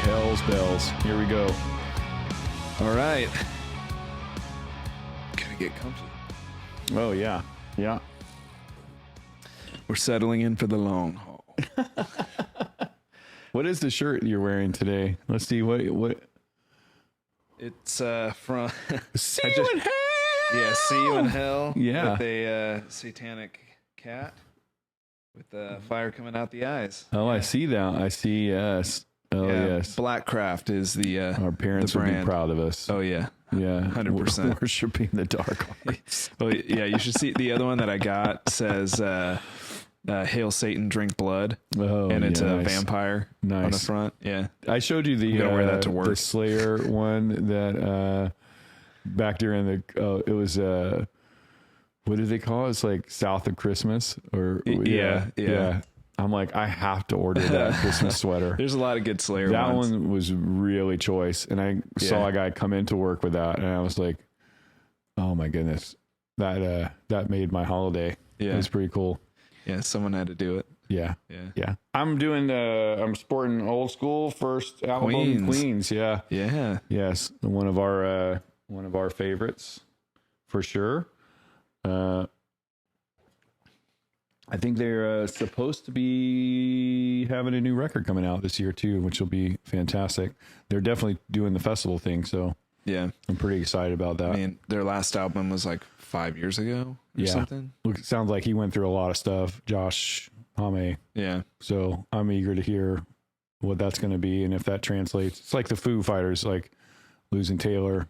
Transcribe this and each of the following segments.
hell's bells. Here we go. All right. Gonna get comfy. Oh, yeah. Yeah. We're settling in for the long haul. What is the shirt you're wearing today? Let's see. What? It's from... See you in hell! Yeah, see you in hell. Yeah. With a satanic cat with fire coming out the eyes. Oh, yeah. I see that. I see, yes. Oh, yeah, yes. Blackcraft is the Our parents the would be brand. proud of us. Oh, yeah. Yeah. 100%. Worshipping the dark arts. Oh, yeah, you should see. The other one that I got says, Hail Satan, drink blood. Oh, and it's a nice. vampire on the front. Yeah. I showed you the, wear that to work. the Slayer one that back during the, it was, what do they call it? It's like South of Christmas or Yeah. I'm like, I have to order that Christmas sweater. There's a lot of good Slayer That ones. one was really choice. And I saw a guy come into work with that and I was like, oh my goodness, that made my holiday. Yeah. It was pretty cool. Yeah. Someone had to do it. Yeah. Yeah. Yeah. I'm sporting old school first album Queens. Yeah. Yeah. Yes. One of our favorites for sure. I think they're supposed to be having a new record coming out this year too, which will be fantastic. They're definitely doing the festival thing, so yeah, I'm pretty excited about that. I mean, their last album was like 5 years ago or something. Look, it sounds like he went through a lot of stuff, Josh Homme. Yeah. So I'm eager to hear what that's going to be and if that translates. It's like the Foo Fighters, like losing Taylor.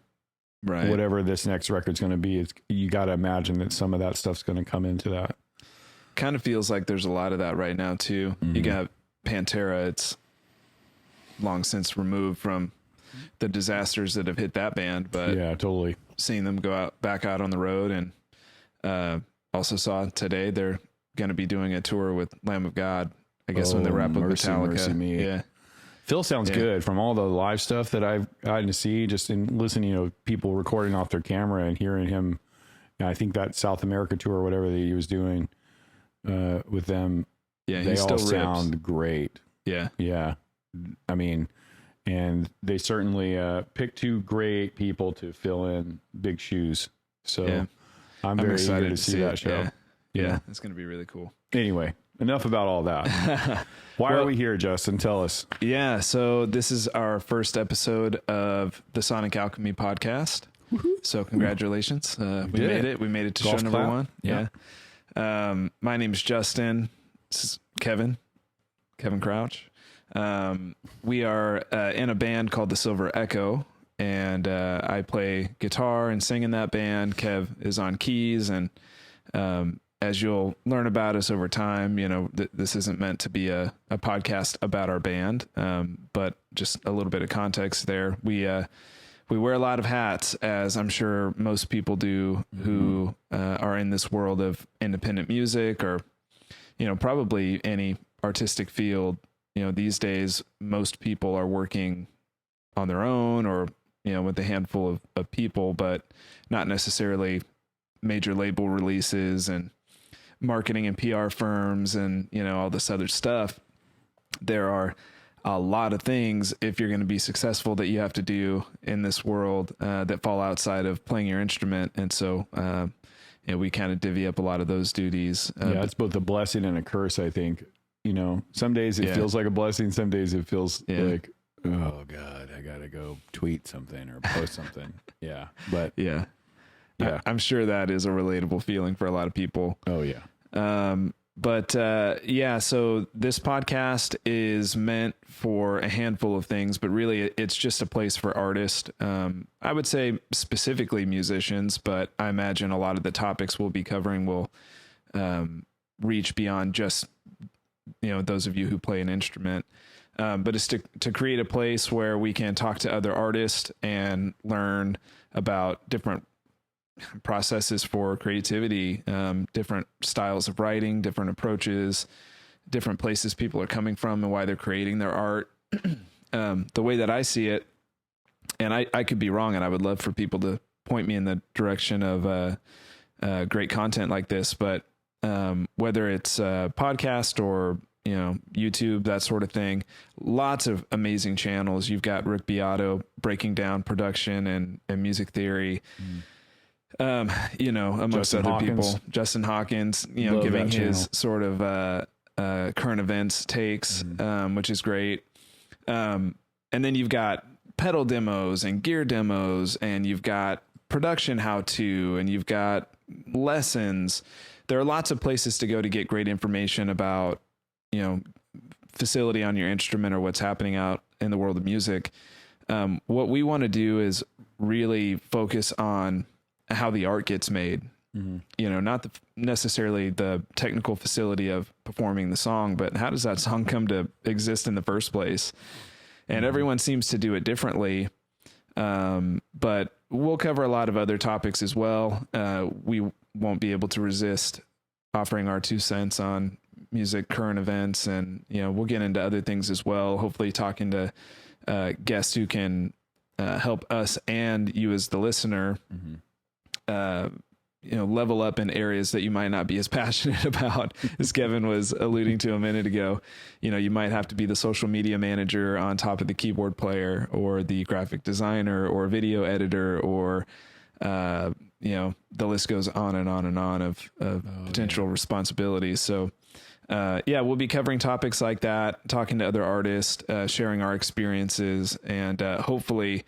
Right. Whatever this next record's going to be, you got to imagine that some of that stuff's going to come into that. Kind of feels like there's a lot of that right now too. Mm-hmm. You got Pantera. It's long since removed from the disasters that have hit that band, but yeah, totally. Seeing them go back out on the road, and also saw today they're going to be doing a tour with Lamb of God. I guess when they wrap up Metallica. Mercy me. Yeah. Phil sounds good from all the live stuff that I've gotten to see, just in listening to people recording off their camera and hearing him. I think that South America tour or whatever that he was doing with them. Yeah, they all sound great. Yeah. Yeah. I mean, and they certainly picked two great people to fill in big shoes. So I'm very excited to see that show. Yeah. It's going to be really cool. Anyway, enough about all that. Why are we here, Justin? Tell us. Yeah, so this is our first episode of the Sonic Alchemy podcast. Woo-hoo. So congratulations. We made it. We made it to Golf show number clap. 1. Yeah. My name is Justin. This is Kevin Crouch. We are in a band called the Silver Echo, and I play guitar and sing in that band. Kev is on keys, and as you'll learn about us over time, you know, this isn't meant to be a podcast about our band, but just a little bit of context there. We wear a lot of hats, as I'm sure most people do who are in this world of independent music or, you know, probably any artistic field. You know, these days, most people are working on their own or, you know, with a handful of people, but not necessarily major label releases and marketing and PR firms and, you know, all this other stuff. There are a lot of things, if you're going to be successful, that you have to do in this world that fall outside of playing your instrument. And so, you know, we kind of divvy up a lot of those duties. It's both a blessing and a curse, I think. You know, some days it feels like a blessing. Some days it feels like, oh God, I got to go tweet something or post something. Yeah. But yeah. I'm sure that is a relatable feeling for a lot of people. Oh yeah. So this podcast is meant for a handful of things, but really it's just a place for artists. I would say specifically musicians, but I imagine a lot of the topics we'll be covering will reach beyond just, you know, those of you who play an instrument. But it's to create a place where we can talk to other artists and learn about different processes for creativity, different styles of writing, different approaches, different places people are coming from and why they're creating their art. The way that I see it, and I could be wrong, and I would love for people to point me in the direction of great content like this, but whether it's a podcast or YouTube, that sort of thing. Lots of amazing channels. You've got Rick Beato breaking down production and music theory. Amongst Justin other Hawkins. people, Justin Hawkins, Love giving that his channel. sort of current events takes, which is great. And then you've got pedal demos and gear demos, and you've got production how-to, and you've got lessons. There are lots of places to go to get great information about, facility on your instrument or what's happening out in the world of music. What we want to do is really focus on how the art gets made. Not necessarily the technical facility of performing the song, but how does that song come to exist in the first place? And everyone seems to do it differently. But we'll cover a lot of other topics as well. We won't be able to resist offering our 2 cents on music, current events, and, we'll get into other things as well. Hopefully talking to guests who can help us and you as the listener, level up in areas that you might not be as passionate about, as Kevin was alluding to a minute ago. You might have to be the social media manager on top of the keyboard player, or the graphic designer, or video editor, or, the list goes on and on and on of potential responsibilities. So, we'll be covering topics like that, talking to other artists, sharing our experiences, and hopefully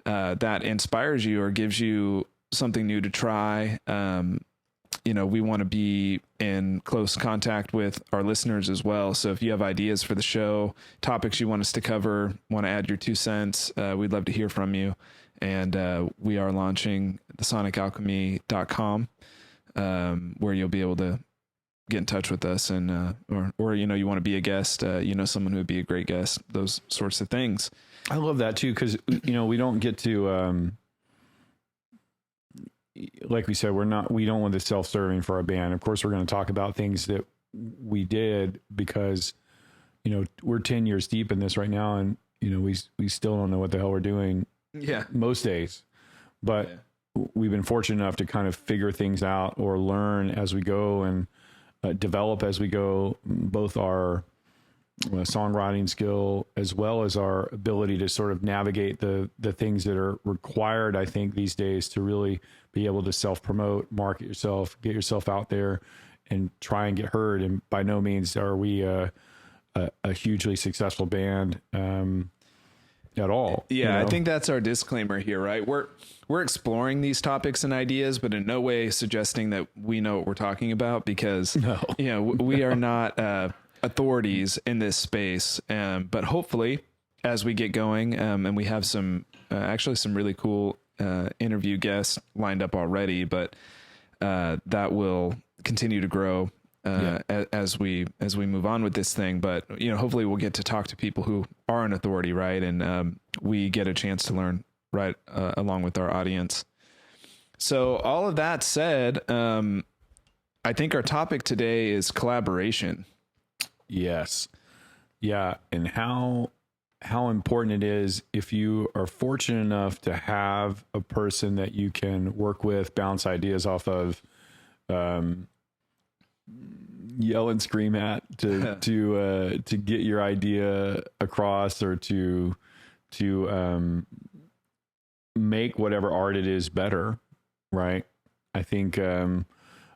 that inspires you or gives you something new to try. We want to be in close contact with our listeners as well. So if you have ideas for the show, topics you want us to cover, want to add your 2 cents, we'd love to hear from you. And we are launching the sonicalchemy.com, where you'll be able to get in touch with us, and or you want to be a guest, someone who would be a great guest, those sorts of things. I love that too, because we don't get to like we said, we don't want this self-serving for our band. Of course, we're going to talk about things that we did, because we're 10 years deep in this right now, and we still don't know what the hell we're doing most days, but we've been fortunate enough to kind of figure things out or learn as we go, and develop as we go, both our songwriting skill as well as our ability to sort of navigate the things that are required, I think, these days, to really be able to self-promote, market yourself, get yourself out there, and try and get heard. And by no means are we a hugely successful band at all. Yeah, I think that's our disclaimer here, right? We're exploring these topics and ideas, but in no way suggesting that we know what we're talking about, because we are not authorities in this space. But hopefully, as we get going, and we have some really cool interview guests lined up already, but that will continue to grow as we move on with this thing. But hopefully we'll get to talk to people who are an authority, right? And we get a chance to learn right along with our audience. So all of that said, I think our topic today is collaboration. Yes. Yeah. And how important it is, if you are fortunate enough to have a person that you can work with, bounce ideas off of, yell and scream at, to get your idea across, or to make whatever art it is better. Right. I think, and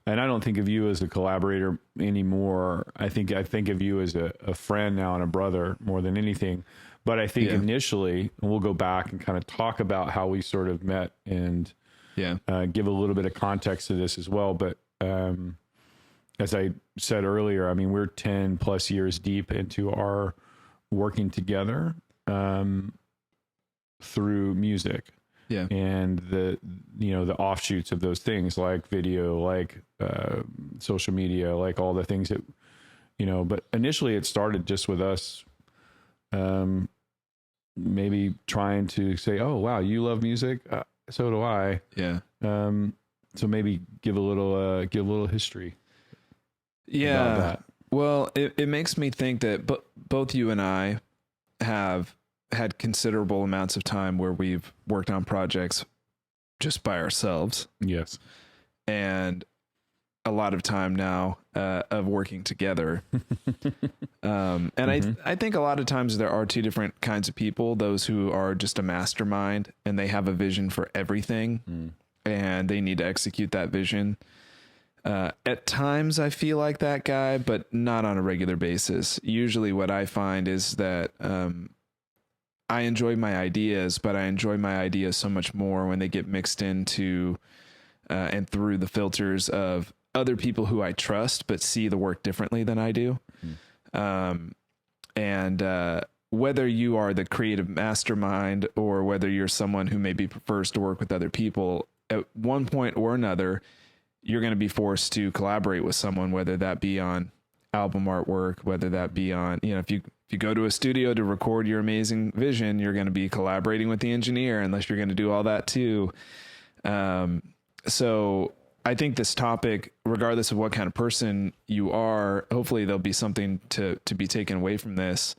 I don't think of you as a collaborator anymore. I think of you as a friend now, and a brother, more than anything. But I think initially, and we'll go back and kind of talk about how we sort of met, and give a little bit of context to this as well. But as I said earlier, I mean, we're 10 plus years deep into our working together through music. Yeah. And the offshoots of those things, like video, like social media, like all the things that, but initially it started just with us maybe trying to say, oh, wow, you love music. So do I. Yeah. So maybe give a little history. Yeah. About that. Well, it makes me think that both you and I have had considerable amounts of time where we've worked on projects just by ourselves. Yes. And a lot of time now of working together. I think a lot of times there are two different kinds of people, those who are just a mastermind and they have a vision for everything and they need to execute that vision. At times I feel like that guy, but not on a regular basis. Usually what I find is that I enjoy my ideas, but I enjoy my ideas so much more when they get mixed into and through the filters of other people who I trust, but see the work differently than I do. Whether you are the creative mastermind or whether you're someone who maybe prefers to work with other people, at one point or another, you're going to be forced to collaborate with someone, whether that be on album artwork, whether that be on, if you go to a studio to record your amazing vision, you're going to be collaborating with the engineer, unless you're going to do all that too. So I think this topic, regardless of what kind of person you are, hopefully there'll be something to be taken away from this.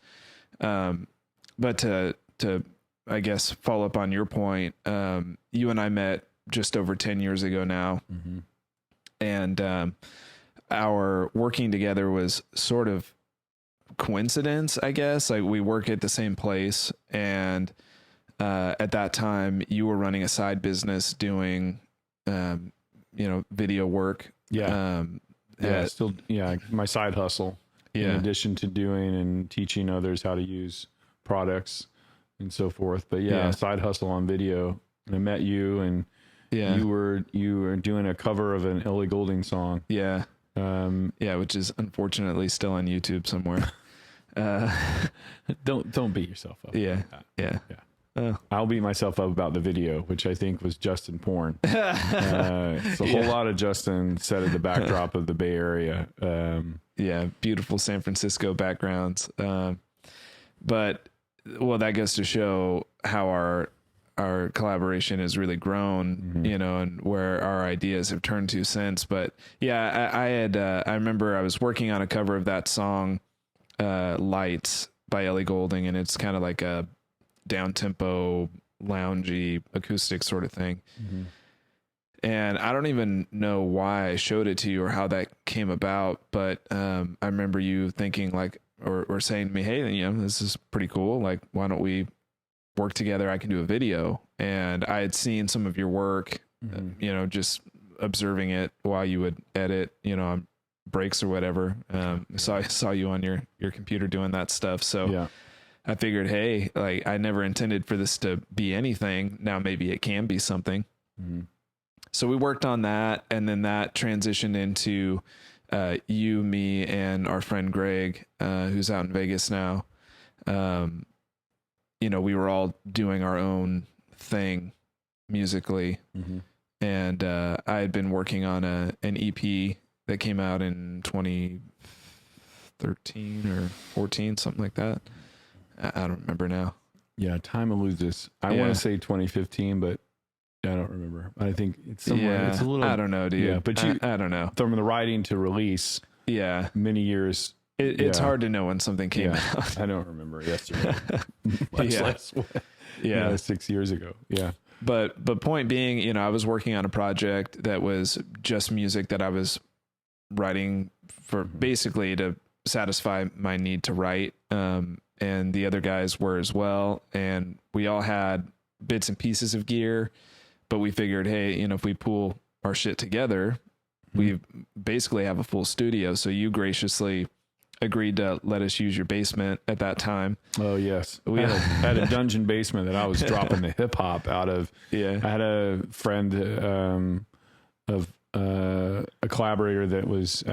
But to, I guess, follow up on your point, you and I met just over 10 years ago now. And, our working together was sort of coincidence, I guess. Like, we work at the same place, and at that time you were running a side business doing video work. My side hustle, in addition to doing and teaching others how to use products and so forth. But side hustle on video. And I met you, and you were doing a cover of an Ellie Goulding song. Which is unfortunately still on YouTube somewhere. Don't beat yourself up. I'll beat myself up about the video, which I think was Justin porn. It's a whole lot of Justin set at the backdrop of the Bay Area. Beautiful San Francisco backgrounds. But that goes to show how our collaboration has really grown, and where our ideas have turned to since. But I remember I was working on a cover of that song, Lights by Ellie Goulding, and it's kind of like a down tempo, loungy, acoustic sort of thing. And I don't even know why I showed it to you or how that came about, but I remember you thinking or saying to me, hey, this is pretty cool. Like, why don't we work together? I can do a video. And I had seen some of your work, just observing it while you would edit, on breaks or whatever. Saw you on your computer doing that stuff. So I figured, hey, like, I never intended for this to be anything. Now maybe it can be something. So we worked on that, and then that transitioned into you, me, and our friend Greg, who's out in Vegas now. We were all doing our own thing musically. And I had been working on an EP that came out in 2013 or 14, something like that. I don't remember now. Time eludes. I want to say 2015, but I don't remember. I think it's somewhere. It's a little. I don't know, dude. But I don't know. From the writing to release. Many years. It's hard to know when something came out. I don't remember yesterday. Much less. 6 years ago. But point being, I was working on a project that was just music that I was writing for basically to satisfy my need to write. And the other guys were as well. And we all had bits and pieces of gear, but we figured, hey, if we pool our shit together, we basically have a full studio. So you graciously agreed to let us use your basement at that time. Oh yes. We had a dungeon basement that I was dropping the hip hop out of. I had a friend, of, a collaborator that was,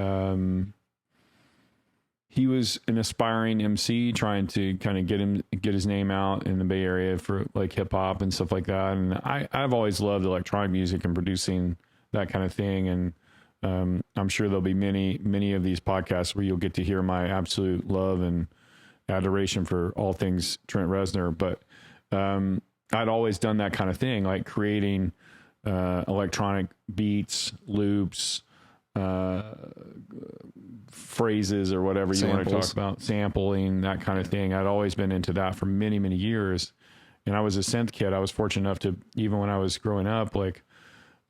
he was an aspiring MC trying to kind of get his name out in the Bay Area for like hip hop and stuff like that. And I've always loved electronic music and producing that kind of thing. And I'm sure there'll be many of these podcasts where you'll get to hear my absolute love and adoration for all things Trent Reznor. But I'd always done that kind of thing, like creating electronic beats, loops, phrases, or whatever you want to talk about, sampling, that kind of thing. I'd always been into that for many, many years. And I was a synth kid. I was fortunate enough to, even when I was growing up, like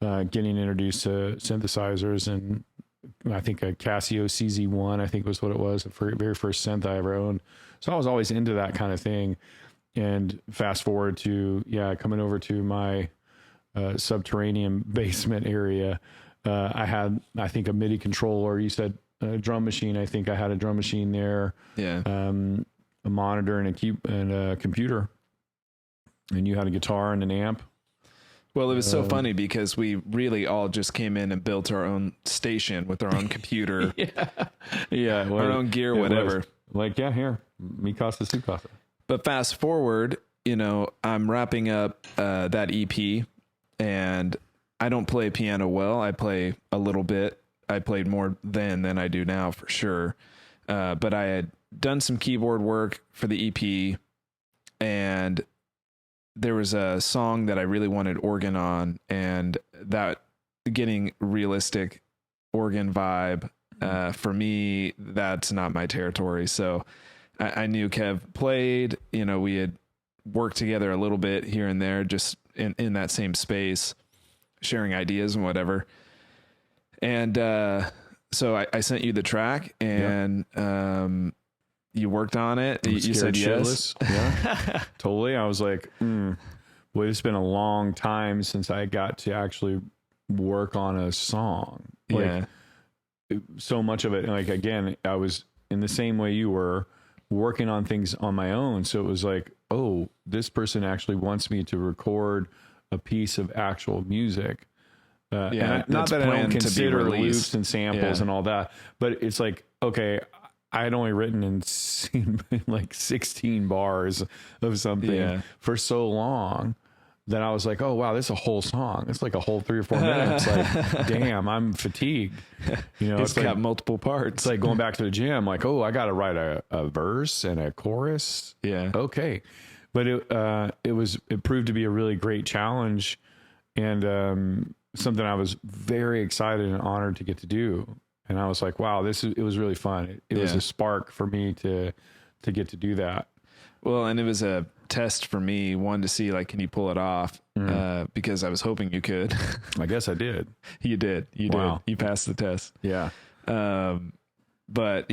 getting introduced to synthesizers and I think a Casio CZ1, I think was what it was, the very first synth I ever owned. So I was always into that kind of thing. And fast forward to, coming over to my subterranean basement area, I had, I think, a MIDI controller. You said a drum machine. I think I had a drum machine there. Yeah. A monitor and a computer. And you had a guitar and an amp. Well, it was so funny because we really all just came in and built our own station with our own computer. Yeah. Our own gear, whatever. Like, here, mi casa, su casa. But fast forward, I'm wrapping up that EP, and I don't play piano well. I play a little bit. I played more then than I do now, for sure. But I had done some keyboard work for the EP, and there was a song that I really wanted organ on, and that getting realistic organ vibe, for me, that's not my territory. So I knew Kev played, we had worked together a little bit here and there, just in that same space, sharing ideas and whatever. And so I sent you the track, and you worked on it. You said yes. Yeah, totally. I was like, boy, it's been a long time since I got to actually work on a song. So much of it, like, again, I was in the same way you were, working on things on my own. So it was like, oh, this person actually wants me to record a piece of actual music. Not that I don't consider loops and samples and all that, but it's like, okay, I had only written in like 16 bars of something for so long that I was like, oh wow, this is a whole song. It's like a whole 3 or 4 minutes. Like, damn, I'm fatigued. It's got like multiple parts. It's like going back to the gym. Like, oh, I got to write a verse and a chorus. Yeah. Okay. But it proved to be a really great challenge, and something I was very excited and honored to get to do. And I was like, wow, it was really fun. It was a spark for me to get to do that. Well, and it was a test for me, one, to see, like, can you pull it off? Because I was hoping you could. I guess I did. You did. Wow. You passed the test. Yeah. But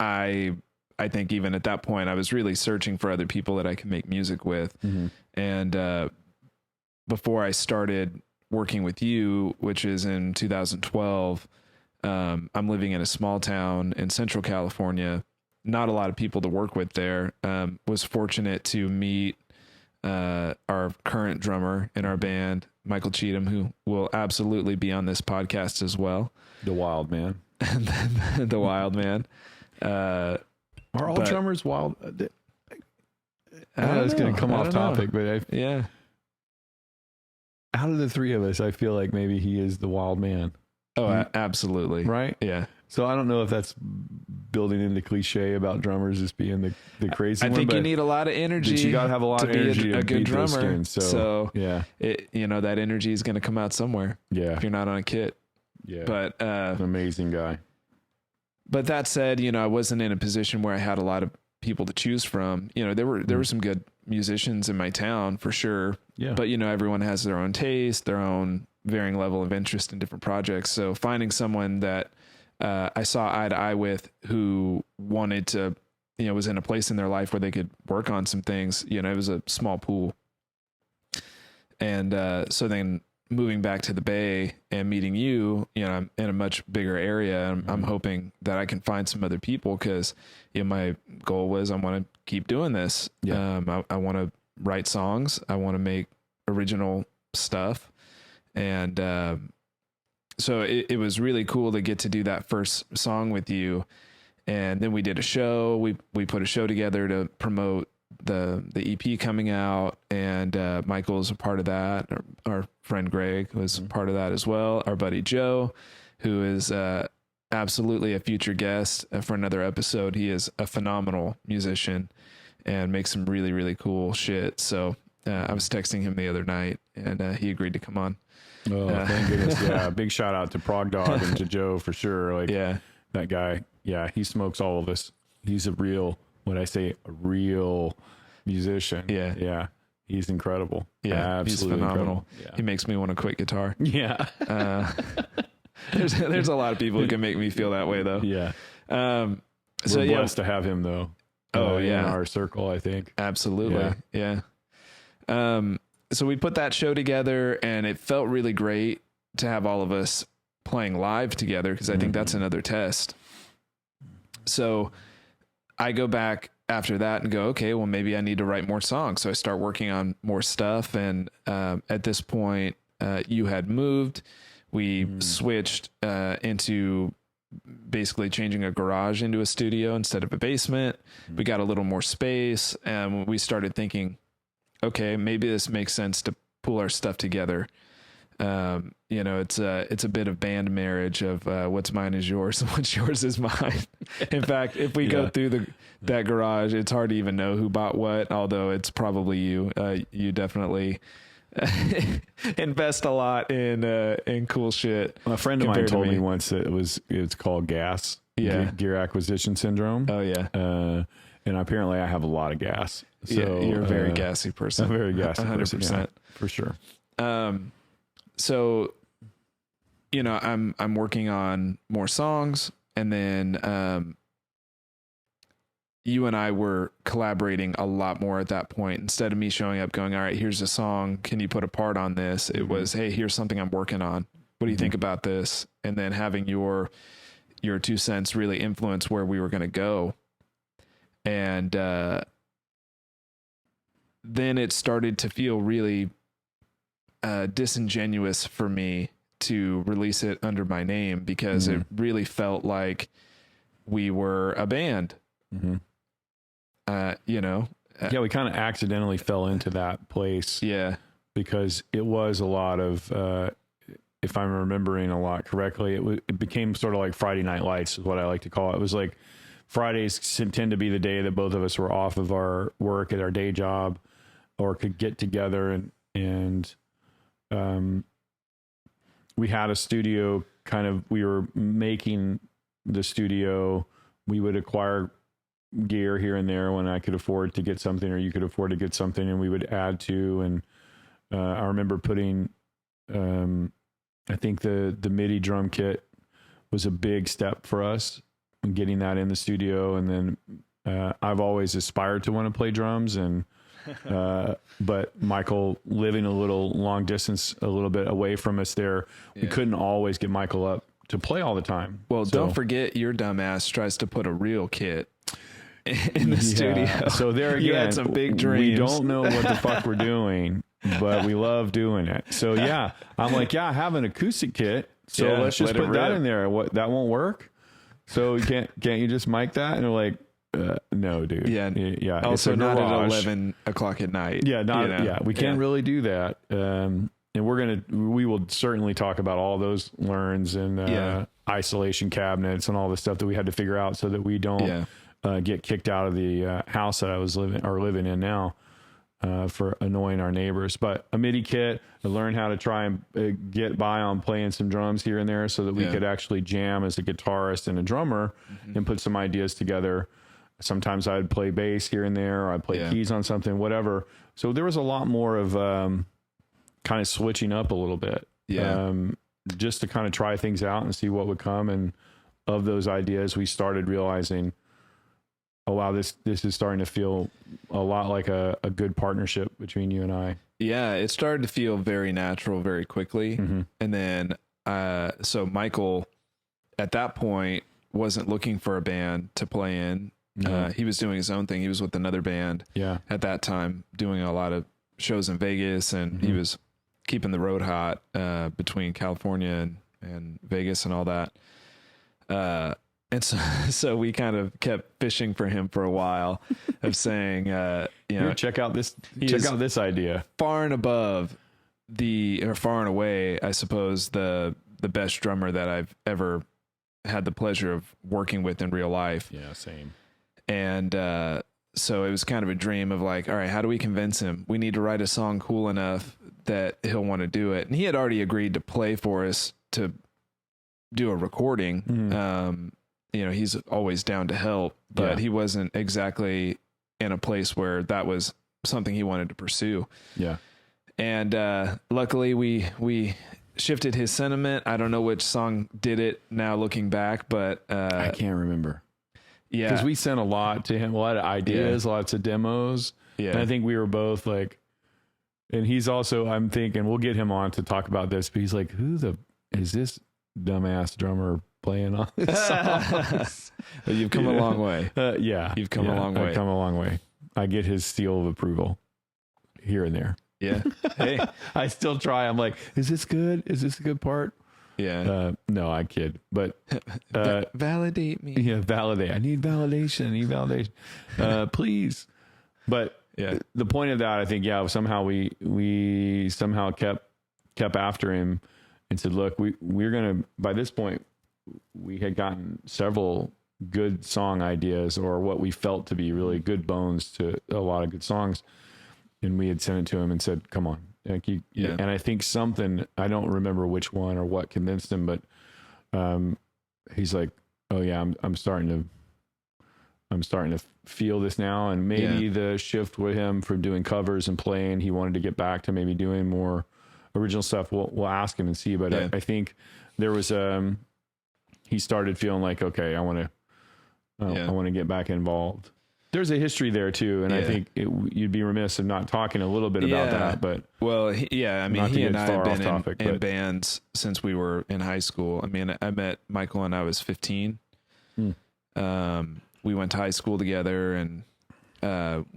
I think even at that point, I was really searching for other people that I could make music with. And before I started working with you, which is in 2012, I'm living in a small town in Central California. Not a lot of people to work with there. Was fortunate to meet our current drummer in our band, Michael Cheatham, who will absolutely be on this podcast as well. The Wild Man. The Wild Man. Are all drummers wild? I know it's going to come off topic, but out of the three of us, I feel like maybe he is the wild man. Oh, absolutely. Right? Yeah. So I don't know if that's building into cliche about drummers just being the crazy one. I think you need a lot of energy. You got to have a lot of energy to be a good drummer. So yeah, that energy is going to come out somewhere. Yeah. If you're not on a kit. Yeah. But an amazing guy. But that said, I wasn't in a position where I had a lot of people to choose from. There were some good musicians in my town for sure. Yeah. But everyone has their own taste, their own varying level of interest in different projects. So finding someone that I saw eye to eye with, who wanted to, was in a place in their life where they could work on some things, it was a small pool. And so then moving back to the Bay and meeting you, I'm in a much bigger area. And I'm hoping that I can find some other people, because my goal was I want to keep doing this. Yeah. I want to write songs. I want to make original stuff. And so it was really cool to get to do that first song with you. And then we did a show. We put a show together to promote the EP coming out, and Michael's a part of that. Our friend Greg was part of that as well. Our buddy Joe, who is absolutely a future guest for another episode. He is a phenomenal musician and makes some really, really cool shit. So I was texting him the other night, and he agreed to come on. Oh, thank goodness. Yeah. Big shout out to Prog Dog and to Joe for sure. Like, that guy. Yeah. He smokes all of us. He's a real musician. Yeah. Yeah. He's incredible. Yeah. Absolutely he's phenomenal. Yeah. He makes me want to quit guitar. Yeah. there's a lot of people who can make me feel that way though. Yeah. So We're blessed to have him though. In our circle, I think. Absolutely. Yeah. So we put that show together, and it felt really great to have all of us playing live together, because I think that's another test. So I go back after that and go, okay, well, maybe I need to write more songs. So I start working on more stuff. And at this point, you had moved. We switched into basically changing a garage into a studio instead of a basement. We got a little more space, and we started thinking, okay, maybe this makes sense to pull our stuff together. It's a bit of band marriage of what's mine is yours and what's yours is mine. In fact, if we go through that garage, it's hard to even know who bought what, although it's probably you. You definitely invest a lot in cool shit. A friend of mine told me once that it's called gas. Gear acquisition syndrome. Oh yeah. And apparently I have a lot of gas. So you're a very gassy person. A very gassy 100%. person, for sure. So, I'm working on more songs, and then you and I were collaborating a lot more at that point. Instead of me showing up going, all right, here's a song, can you put a part on this? It was, hey, here's something I'm working on. What do you think about this? And then having your 2 cents really influence where we were going to go. And then it started to feel really disingenuous for me to release it under my name, because it really felt like we were a band. We kind of accidentally fell into that place. Yeah. Because it was a lot of, if I'm remembering a lot correctly, it became sort of like Friday Night Lights is what I like to call it. It was like Fridays tend to be the day that both of us were off of our work at our day job, or could get together and we had a studio we were making the studio. We would acquire gear here and there when I could afford to get something, or you could afford to get something, and we would add to. And I remember putting, I think the MIDI drum kit was a big step for us in getting that in the studio. And then I've always aspired to want to play drums, and but Michael living a little long distance, a little bit away from us there, we couldn't always get Michael up to play all the time. Well, don't forget your dumbass tries to put a real kit in the studio. So there again, you had some big dreams. We don't know what the fuck we're doing, but we love doing it. So I'm like, I have an acoustic kit. So let's just put that in there. What, that won't work? So can't you just mic that? And they're like, no, dude. Yeah. Also not at 11 o'clock at night. We can't really do that. And we will certainly talk about all those learns and isolation cabinets and all the stuff that we had to figure out so that we don't get kicked out of the house that I was living in now for annoying our neighbors. But a MIDI kit, I learned how to try and get by on playing some drums here and there so that we could actually jam as a guitarist and a drummer and put some ideas together. Sometimes I'd play bass here and there, or I'd play keys on something, whatever. So there was a lot more of kind of switching up a little bit, just to kind of try things out and see what would come. And of those ideas, we started realizing, oh wow, this is starting to feel a lot like a good partnership between you and I. Yeah, it started to feel very natural very quickly. And then so Michael at that point wasn't looking for a band to play in. He was doing his own thing. He was with another band at that time, doing a lot of shows in Vegas, and he was keeping the road hot between California and Vegas and all that. And so we kind of kept fishing for him for a while of saying, check out this idea. Far and above far and away, I suppose, the best drummer that I've ever had the pleasure of working with in real life. Yeah, same. And so it was kind of a dream of like, all right, how do we convince him? We need to write a song cool enough that he'll want to do it. And he had already agreed to play for us to do a recording. He's always down to help, but he wasn't exactly in a place where that was something he wanted to pursue. Yeah. And luckily we shifted his sentiment. I don't know which song did it now looking back, but I can't remember. Yeah. Because we sent a lot to him, a lot of ideas, lots of demos. Yeah. And I think we were both like, and he's also, I'm thinking we'll get him on to talk about this, but he's like, is this dumbass drummer playing on this song? You've come a long way. Yeah. You've come a long way. I've come a long way. I get his seal of approval here and there. Yeah. Hey, I still try. I'm like, is this good? Is this a good part? yeah. No, I kid. But validate me. yeah, validate. I need validation. Please. But Yeah. the point of that, I think, somehow we somehow kept after him and said, look, we're gonna. By this point, we had gotten several good song ideas, or what we felt to be really good bones to a lot of good songs, and we had sent it to him and said, come on. Like and I think something, I don't remember which one or what convinced him, but he's like, oh yeah, I'm starting to feel this now. And maybe the shift with him from doing covers and playing, he wanted to get back to maybe doing more original stuff. We'll ask him and see, but I think there was he started feeling like, okay, I want to get back involved. There's a history there too, and I think you'd be remiss in not talking a little bit about that. But well, he and I have been in bands since we were in high school. I mean, I met Michael when I was 15. We went to high school together, and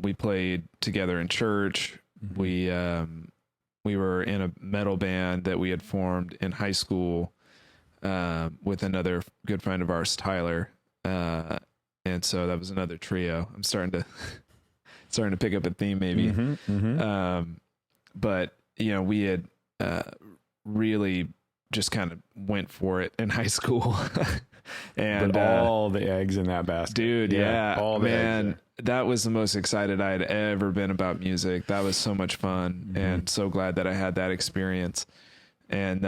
we played together in church. Mm-hmm. We were in a metal band that we had formed in high school with another good friend of ours, Tyler. And so that was another trio. I'm starting to pick up a theme maybe. Mm-hmm, mm-hmm. But we had really just kind of went for it in high school. And all the eggs in that basket. Dude, all the eggs. That was the most excited I had ever been about music. That was so much fun, mm-hmm. and so glad that I had that experience. And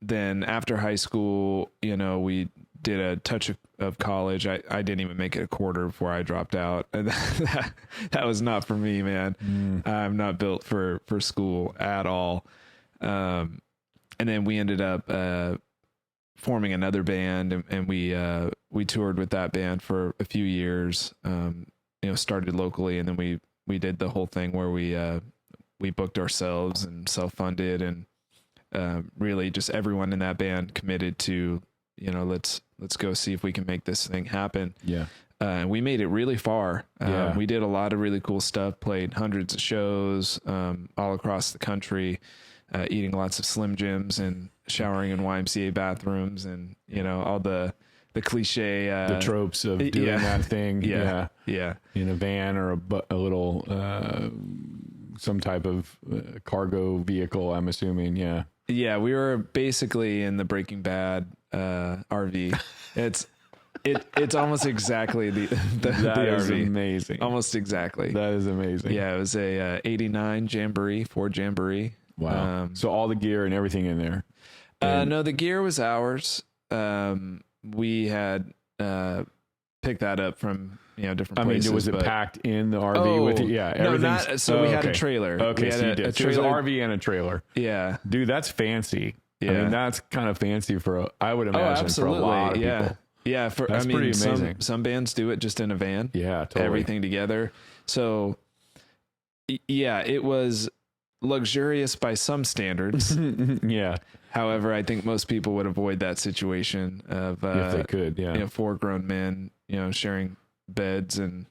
then after high school, we did a touch of college. I didn't even make it a quarter before I dropped out. And that was not for me, man. I'm not built for school at all. And then we ended up forming another band, and we toured with that band for a few years. Started locally, and then we did the whole thing where we booked ourselves and self-funded, and really just everyone in that band committed to, let's go see if we can make this thing happen. Yeah. And we made it really far. We did a lot of really cool stuff, played hundreds of shows all across the country, eating lots of Slim Jims and showering in YMCA bathrooms, and, all the cliche, the tropes of doing that thing. Yeah. In a van or a little, some type of cargo vehicle, I'm assuming. Yeah. Yeah. We were basically in the Breaking Bad RV. It's almost exactly the that the is RV. Amazing. Almost exactly. That is amazing. Yeah. It was a 89 Jamboree, Ford Jamboree. Wow. So all the gear and everything in there. No, the gear was ours. We had picked that up from different places. Was it packed in the RV with you? Yeah, no, so we had a trailer. Okay, we had so you did. a So trailer. it was an RV and a trailer. Yeah, dude, that's fancy. Yeah, I mean, that's kind of fancy I would imagine for a lot of people. Yeah, that's pretty amazing. Some bands do it just in a van. Yeah, totally. Everything together. So yeah, it was luxurious by some standards. Yeah. However, I think most people would avoid that situation of if they could, 4 grown men, sharing beds and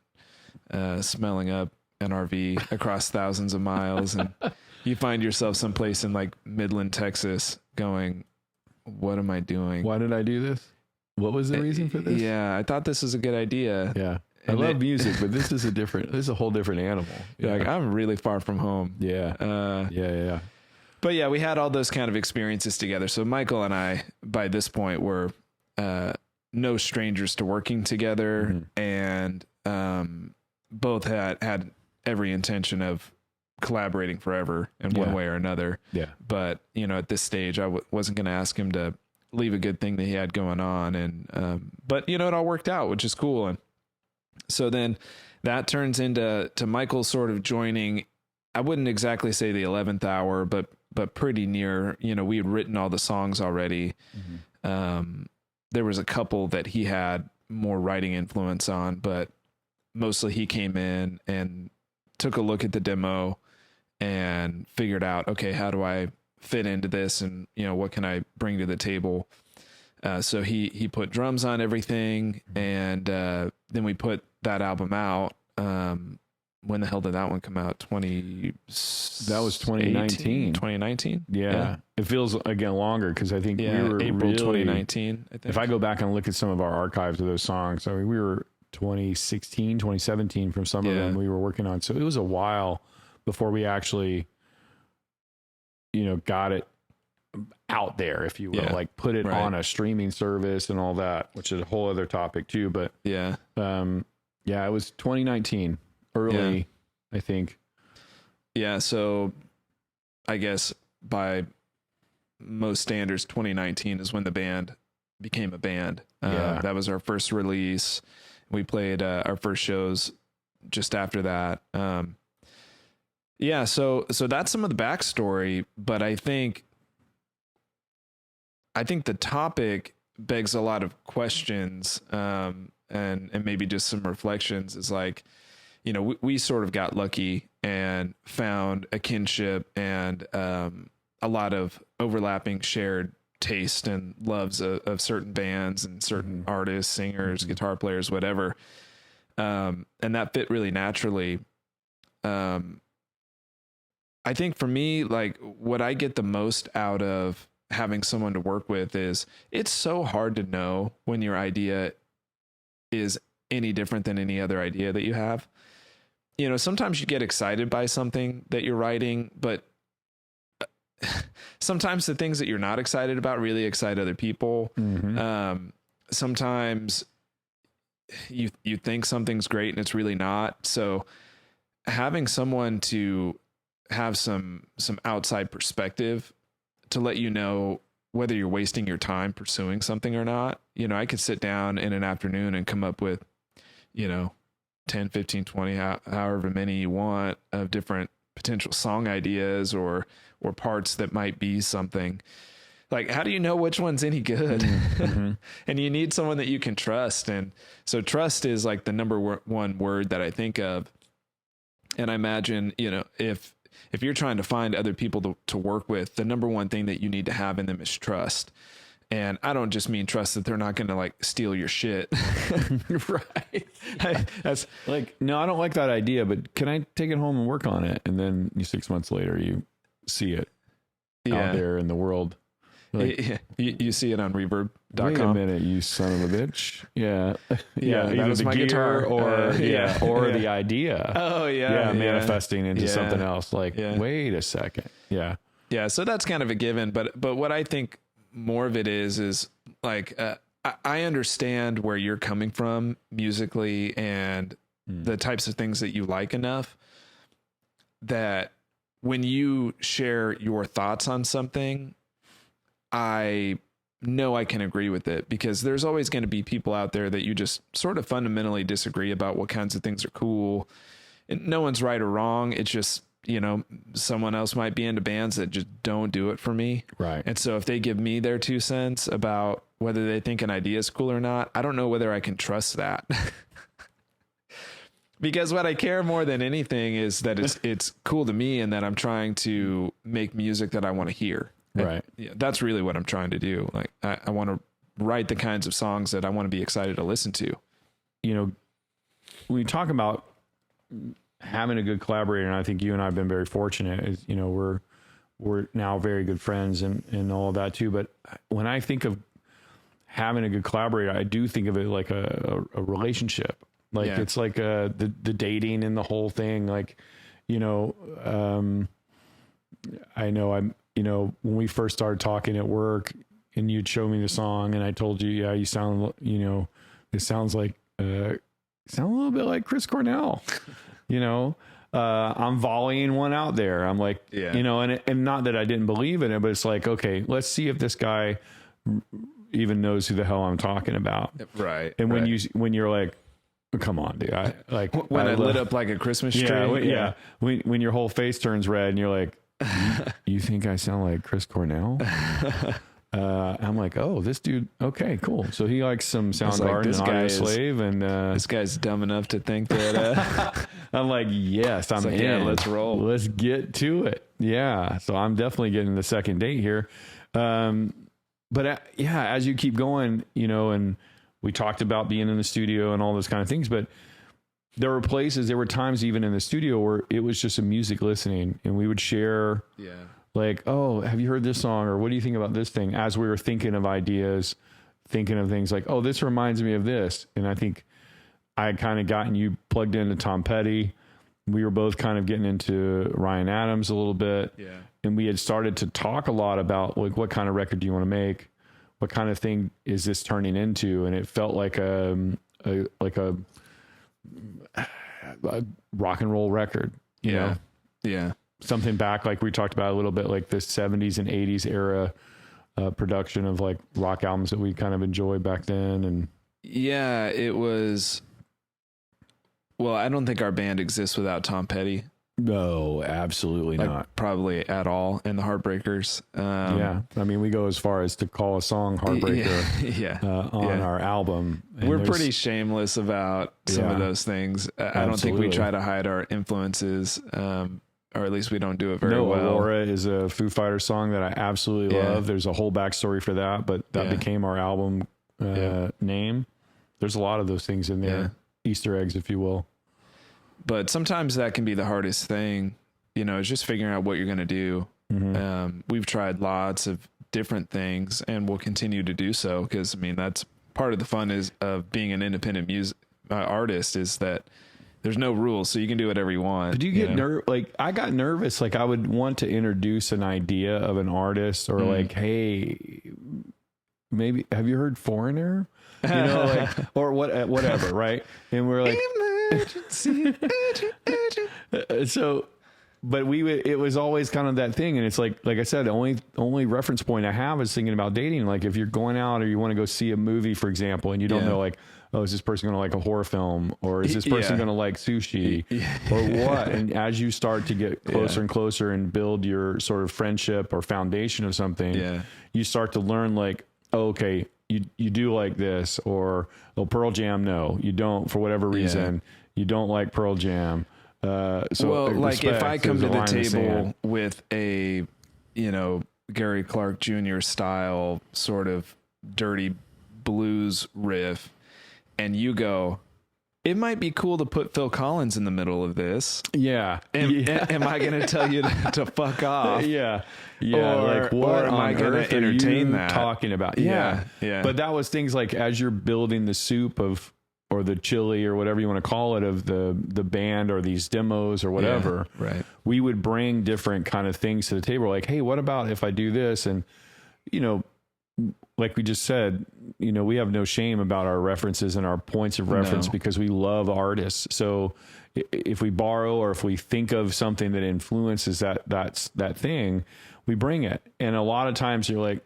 smelling up an RV across thousands of miles, and you find yourself someplace in like Midland, Texas, going, "What am I doing? Why did I do this? What was the reason for this?" Yeah, I thought this was a good idea. Yeah. I love music, but this is a whole different animal. Yeah. Like, I'm really far from home. Yeah. Yeah. But yeah, we had all those kind of experiences together. So Michael and I, by this point, were no strangers to working together, mm-hmm. and both had every intention of collaborating forever in one way or another. Yeah. But at this stage, I wasn't going to ask him to leave a good thing that he had going on, and but it all worked out, which is cool. And so then that turns into Michael sort of joining, I wouldn't exactly say the 11th hour, but but pretty near, we had written all the songs already. There was a couple that he had more writing influence on, but mostly he came in and took a look at the demo and figured out, okay, how do I fit into this? And, what can I bring to the table? So he put drums on everything. And, then we put that album out. When the hell did that one come out? That was 2019. 2019? Yeah. It feels, again, longer because I think we were April really, 2019, I think. If I go back and look at some of our archives of those songs, I mean, we were 2016, 2017 from some of them we were working on. So it was a while before we actually, got it out there, if you will, like put it on a streaming service and all that, which is a whole other topic too. But it was 2019. Early, I think. Yeah, so I guess by most standards, 2019 is when the band became a band. That was our first release. We played our first shows just after that. So that's some of the backstory, but I think the topic begs a lot of questions, and maybe just some reflections. Is like, we sort of got lucky and found a kinship and a lot of overlapping shared taste and loves of certain bands and certain artists, singers, guitar players, whatever. And that fit really naturally. I think for me, like what I get the most out of having someone to work with is it's so hard to know when your idea is any different than any other idea that you have. Sometimes you get excited by something that you're writing, but sometimes the things that you're not excited about really excite other people. Sometimes you think something's great and it's really not. So having someone to have some outside perspective to let you know whether you're wasting your time pursuing something or not. I could sit down in an afternoon and come up with, 10, 15, 20, however many you want of different potential song ideas or parts that might be something. Like, how do you know which one's any good? And you need someone that you can trust. And so trust is like the number one word that I think of. And I imagine, if you're trying to find other people to work with, the number one thing that you need to have in them is trust. And I don't just mean trust that they're not going to like steal your shit. Right. That's like, no, I don't like that idea, but can I take it home and work on it? And then 6 months later, you see it out there in the world. Like, you see it on reverb.com. Wait a minute, you son of a bitch. Yeah. That was my guitar or the idea. Oh yeah. Manifesting into something else. Like, wait a second. Yeah. Yeah. So that's kind of a given, but what I think more of it is like, I understand where you're coming from musically and the types of things that you like enough that when you share your thoughts on something, I know I can agree with it, because there's always going to be people out there that you just sort of fundamentally disagree about what kinds of things are cool. And no one's right or wrong. It's just, someone else might be into bands that just don't do it for me. Right. And so if they give me their 2 cents about whether they think an idea is cool or not, I don't know whether I can trust that. Because what I care more than anything is that it's cool to me and that I'm trying to make music that I want to hear. Right. That's really what I'm trying to do. Like I want to write the kinds of songs that I want to be excited to listen to. When you talk about having a good collaborator, and I think you and I have been very fortunate, is, we're now very good friends and all of that too. But when I think of having a good collaborator, I do think of it like a relationship. Like it's like the dating and the whole thing. Like, I know when we first started talking at work and you'd show me the song and I told you, you sound, it sounds like, sound a little bit like Chris Cornell, I'm volleying one out there. I'm like, and not that I didn't believe in it, but it's like, okay, let's see if this guy even knows who the hell I'm talking about. Right. And when you're like, come on, dude, when I lit up like a Christmas tree. When your whole face turns red and you're like, you think I sound like Chris Cornell? I'm like, oh, this dude. Okay, cool. So he likes some Soundgarden and Audioslave, and this guy's dumb enough to think that. I'm like, yes, I'm in. Yeah, let's roll. Let's get to it. Yeah. So I'm definitely getting the second date here. But yeah, as you keep going, and we talked about being in the studio and all those kind of things, but there were times even in the studio where it was just a music listening, and we would share. Yeah. Like, oh, have you heard this song? Or what do you think about this thing? As we were thinking of ideas, thinking of things like, oh, this reminds me of this. And I think I had kind of gotten you plugged into Tom Petty. We were both kind of getting into Ryan Adams a little bit. Yeah. And we had started to talk a lot about like, what kind of record do you want to make? What kind of thing is this turning into? And it felt like a rock and roll record, you know? Yeah. Something back, like we talked about a little bit, like the 70s and 80s era production of like rock albums that we kind of enjoyed back then. And yeah, it was, well, I don't think our band exists without Tom Petty. No, absolutely not. Probably at all. And the Heartbreakers. Yeah. I mean, we go as far as to call a song Heartbreaker on our album. And we're pretty shameless about some of those things. I don't think we try to hide our influences. Or at least we don't do it very well. Aurora is a Foo Fighters song that I absolutely love. There's a whole backstory for that, but that became our album name. There's a lot of those things in there, Easter eggs, if you will. But sometimes that can be the hardest thing, is just figuring out what you're going to do. Mm-hmm. We've tried lots of different things, and we'll continue to do so because, I mean, that's part of the fun of being an independent artist is that there's no rules, so you can do whatever you want. Did you get like I got nervous, like I would want to introduce an idea of an artist or like, hey, maybe have you heard Foreigner? Like or whatever, right? And we're like emergency. So but it was always kind of that thing, and it's like I said, the only reference point I have is thinking about dating. Like if you're going out or you want to go see a movie, for example, and you don't know like, oh, is this person going to like a horror film, or is this person going to like sushi, or what? And as you start to get closer and closer and build your sort of friendship or foundation of something, you start to learn like, oh, okay, you do like this, or Pearl Jam, no, you don't for whatever reason, you don't like Pearl Jam. Like if I come to the table with a, Gary Clark Jr. style sort of dirty blues riff, and you go, it might be cool to put Phil Collins in the middle of this. Yeah. Am I going to tell you to fuck off? Yeah. Like what am I going to entertain that? Talking about? Yeah. But that was things like as you're building the soup or the chili or whatever you want to call it of the band or these demos or whatever, right? We would bring different kind of things to the table. Like, hey, what about if I do this? And, like we just said, we have no shame about our references and our points of reference because we love artists. So if we borrow or if we think of something that influences that thing, we bring it. And a lot of times you're like,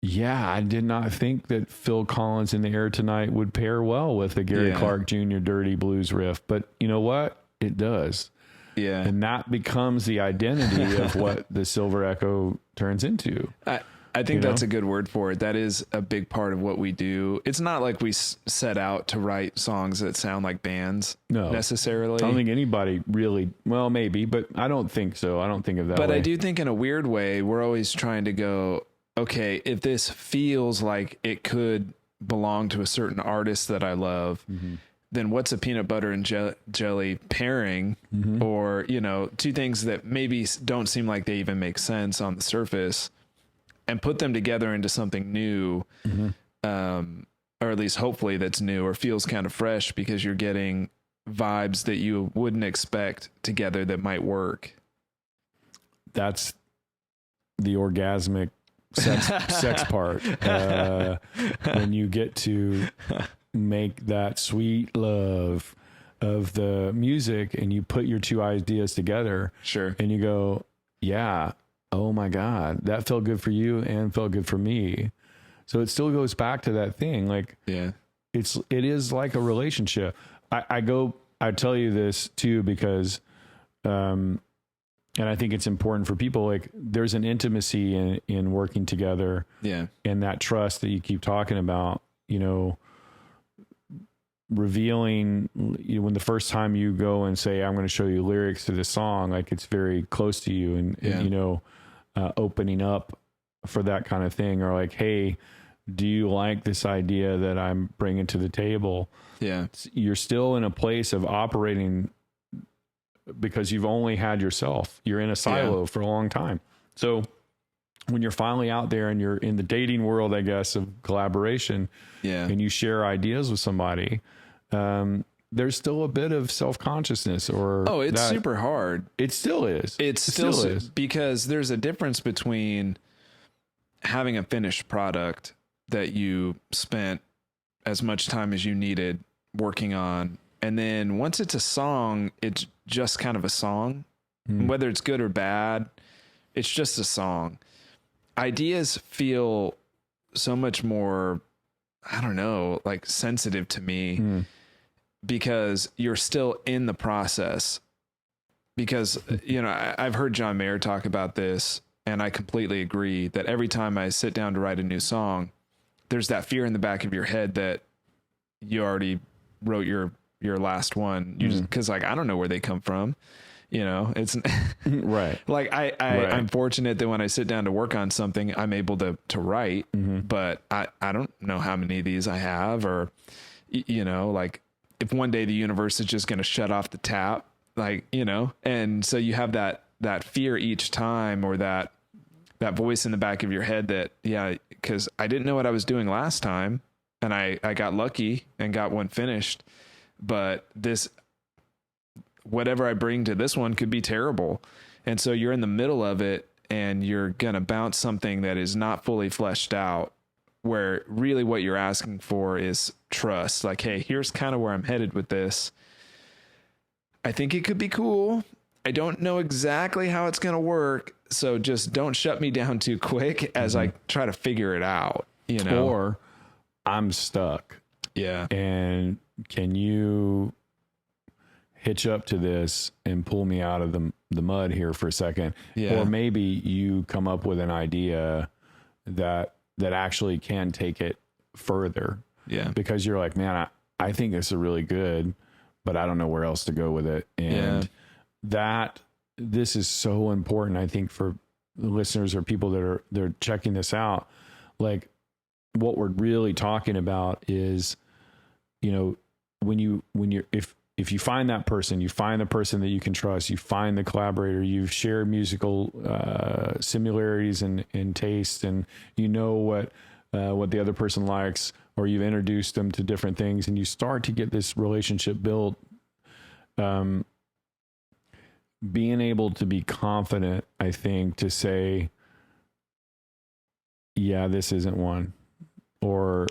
yeah, I did not think that Phil Collins in the Air Tonight would pair well with the Gary Clark Jr. dirty blues riff. But you know what? It does. Yeah. And that becomes the identity of what the Silver Echo turns into. I think that's a good word for it. That is a big part of what we do. It's not like we set out to write songs that sound like bands necessarily. I don't think anybody really, well, maybe, but I don't think so. I don't think of that way. But I do think in a weird way, we're always trying to go, okay, if this feels like it could belong to a certain artist that I love, then what's a peanut butter and jelly pairing? Or, two things that maybe don't seem like they even make sense on the surface, and put them together into something new, or at least hopefully that's new or feels kind of fresh because you're getting vibes that you wouldn't expect together that might work. That's the orgasmic sex part. When you get to make that sweet love of the music and you put your two ideas together. Sure. And you go, yeah, oh my God, that felt good for you and felt good for me. So it still goes back to that thing. Like, it is like a relationship. I tell you this too, because, And I think it's important for people, like there's an intimacy in working together. Yeah. And that trust that you keep talking about, revealing, when the first time you go and say, I'm going to show you lyrics to this song, like it's very close to you, and opening up for that kind of thing, or like, hey, do you like this idea that I'm bringing to the table? Yeah. You're still in a place of operating because you've only had yourself. You're in a silo for a long time. So when you're finally out there and you're in the dating world, I guess, of collaboration, and you share ideas with somebody, there's still a bit of self-consciousness, or it's super hard. It still is. It still is, because there's a difference between having a finished product that you spent as much time as you needed working on, and then once it's a song, it's just kind of a song. Whether it's good or bad, it's just a song. Ideas feel so much more, I don't know, like sensitive to me, because you're still in the process. Because, I've heard John Mayer talk about this, and I completely agree that every time I sit down to write a new song, there's that fear in the back of your head that you already wrote your last one. You just, cause like, I don't know where they come from. It's right. Like I'm fortunate that when I sit down to work on something, I'm able to write, but I don't know how many of these I have, or, like if one day the universe is just going to shut off the tap, like, and so you have that fear each time, or that voice in the back of your head that, cause I didn't know what I was doing last time, and I got lucky and got one finished, but whatever I bring to this one could be terrible. And so you're in the middle of it, and you're going to bounce something that is not fully fleshed out, where really what you're asking for is trust. Like, hey, here's kind of where I'm headed with this. I think it could be cool. I don't know exactly how it's going to work. So just don't shut me down too quick as I try to figure it out, Or I'm stuck. Yeah. And can you hitch up to this and pull me out of the mud here for a second? Or maybe you come up with an idea that actually can take it further. Yeah. Because you're like, man, I think this is really good, but I don't know where else to go with it. And this is so important, I think, for the listeners or people that they're checking this out. Like, what we're really talking about is, if you find that person, you find the person that you can trust, you find the collaborator, you've shared musical similarities and taste, and what the other person likes, or you've introduced them to different things, and you start to get this relationship built. Being able to be confident, I think, to say, yeah, this isn't one, or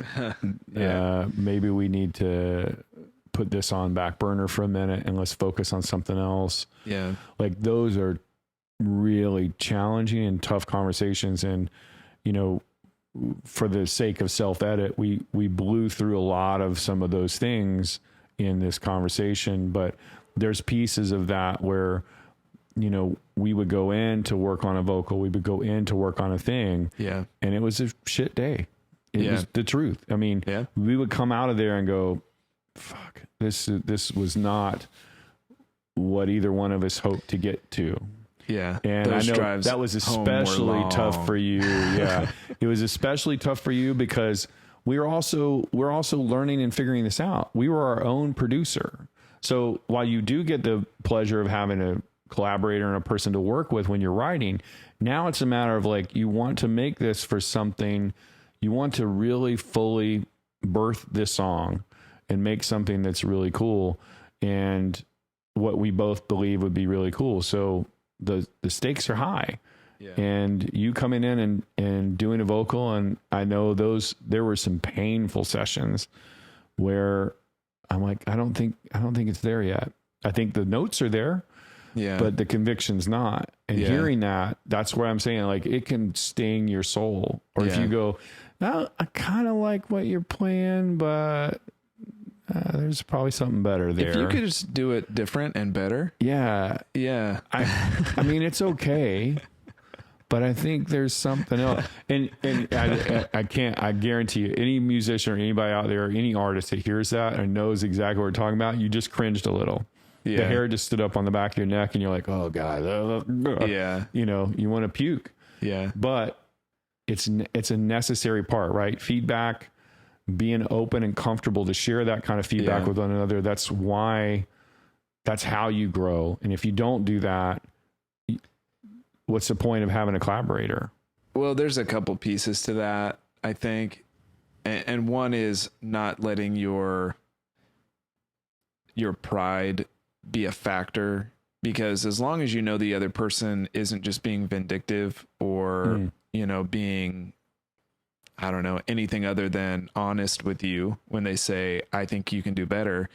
maybe we need to put this on back burner for a minute and let's focus on something else. Yeah. Like, those are really challenging and tough conversations. And, for the sake of self-edit, we blew through a lot of some of those things in this conversation, but there's pieces of that where, we would go in to work on a vocal, we would go in to work on a thing. Yeah. And it was a shit day. It was the truth. I mean, we would come out of there and go, fuck, this was not what either one of us hoped to get to. Yeah. And I know that was especially tough for you. Yeah. It was especially tough for you because we're also learning and figuring this out. We were our own producer. So while you do get the pleasure of having a collaborator and a person to work with when you're writing, now it's a matter of like, you want to make this for something, you want to really fully birth this song and make something that's really cool, and what we both believe would be really cool. So the stakes are high. Yeah. And you coming in and doing a vocal, and I know there were some painful sessions where I'm like, I don't think it's there yet. I think the notes are there, but the conviction's not. And hearing that's where I'm saying, like, it can sting your soul. Or if you go, no, I kind of like what you're playing, but there's probably something better there. If you could just do it different and better. Yeah. Yeah. I mean, it's okay, but I think there's something else. And I guarantee you, any musician or anybody out there, any artist that hears that and knows exactly what we're talking about, you just cringed a little. Yeah. The hair just stood up on the back of your neck and you're like, oh God. Yeah. You know, you want to puke. Yeah. But it's a necessary part, right? Feedback, being open and comfortable to share that kind of feedback with one another. That's how you grow. And if you don't do that, what's the point of having a collaborator? Well, there's a couple pieces to that, I think. And one is not letting your pride be a factor, because as long as you know the other person isn't just being vindictive or, you know, being, I don't know, anything other than honest with you when they say, I think you can do better.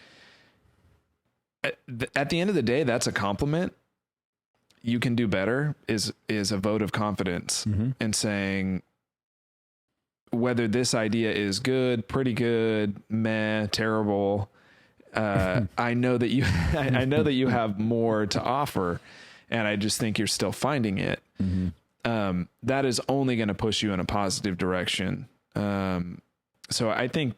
At the end of the day, that's a compliment. You can do better is a vote of confidence and saying whether this idea is good, pretty good, meh, terrible. I know that you, I know that you have more to offer, and I just think you're still finding it. That is only going to push you in a positive direction. So I think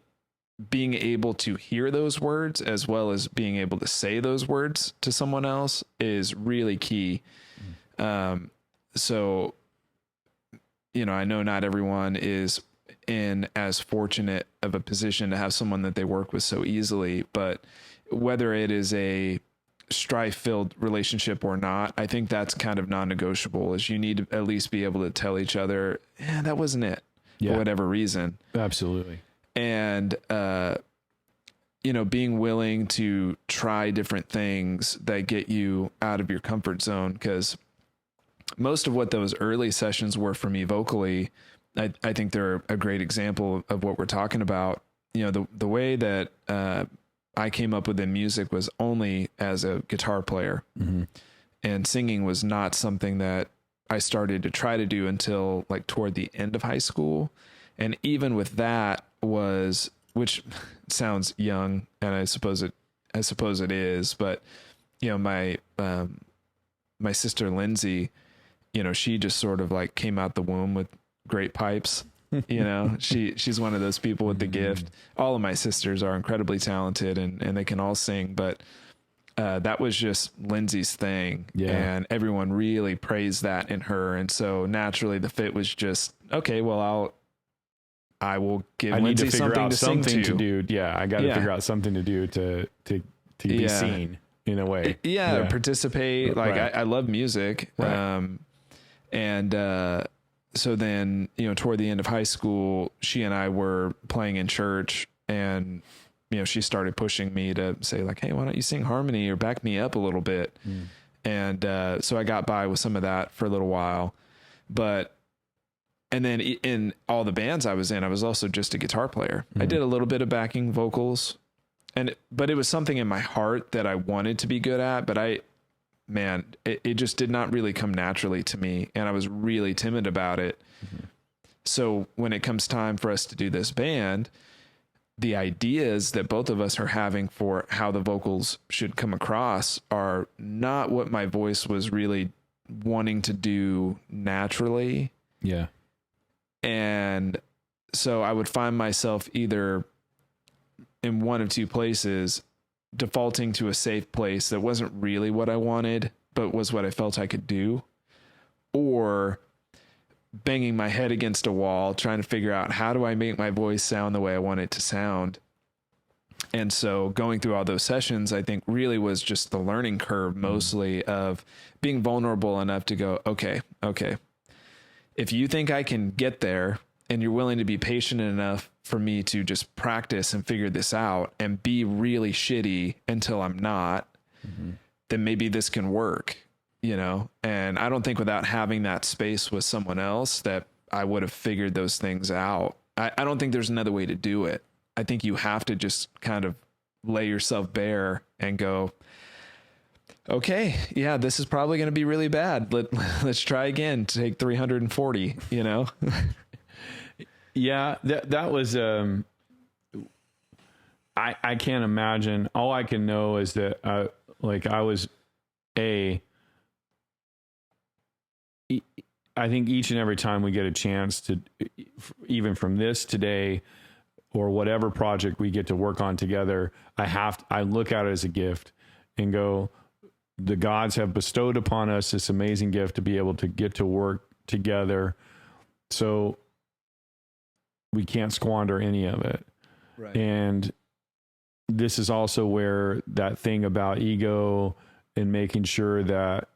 being able to hear those words as well as being able to say those words to someone else is really key. So, you know, I know not everyone is in as fortunate of a position to have someone that they work with so easily, but whether it is a strife-filled relationship or not, I think that's kind of non-negotiable, is you need to at least be able to tell each other, that wasn't it for whatever reason. Absolutely. And, you know, being willing to try different things that get you out of your comfort zone, because most of what those early sessions were for me vocally, I think they're a great example of what we're talking about. You know, the way that I came up with in music was only as a guitar player, and singing was not something that I started to try to do until like toward the end of high school. And even with that was, which sounds young, and I suppose it is, but you know, my sister Lindsay, you know, she just sort of like came out the womb with great pipes. You know, she's one of those people with the gift. All of my sisters are incredibly talented and they can all sing, but that was just Lindsay's thing. And everyone really praised that in her. And so naturally the fit was just, okay, well, I will give Lindsay something to do. Yeah. I got to figure out something to do to be seen in a way. Participate. Like I love music. Right. So then, you know, toward the end of high school, she and I were playing in church, and, you know, she started pushing me to say like, hey, why don't you sing harmony or back me up a little bit? And, so I got by with some of that for a little while, and then in all the bands I was in, I was also just a guitar player. I did a little bit of backing vocals, but it was something in my heart that I wanted to be good at, but it just did not really come naturally to me, and I was really timid about it. So when it comes time for us to do this band, the ideas that both of us are having for how the vocals should come across are not what my voice was really wanting to do naturally. Yeah. And so I would find myself either in one of two places, defaulting to a safe place that wasn't really what I wanted, but was what I felt I could do, or banging my head against a wall, trying to figure out how do I make my voice sound the way I want it to sound. And so going through all those sessions, I think really was just the learning curve, mostly of being vulnerable enough to go, okay, if you think I can get there and you're willing to be patient enough for me to just practice and figure this out and be really shitty until I'm not, then maybe this can work, you know? And I don't think without having that space with someone else that I would have figured those things out. I don't think there's another way to do it. I think you have to just kind of lay yourself bare and go, okay, yeah, this is probably going to be really bad. Let's try again to take 340, you know? Yeah, that was, I can't imagine. All I can know is that I think each and every time we get a chance to, even from this today or whatever project we get to work on together, I look at it as a gift and go, the gods have bestowed upon us this amazing gift to be able to get to work together. So we can't squander any of it. Right. And this is also where that thing about ego and making sure that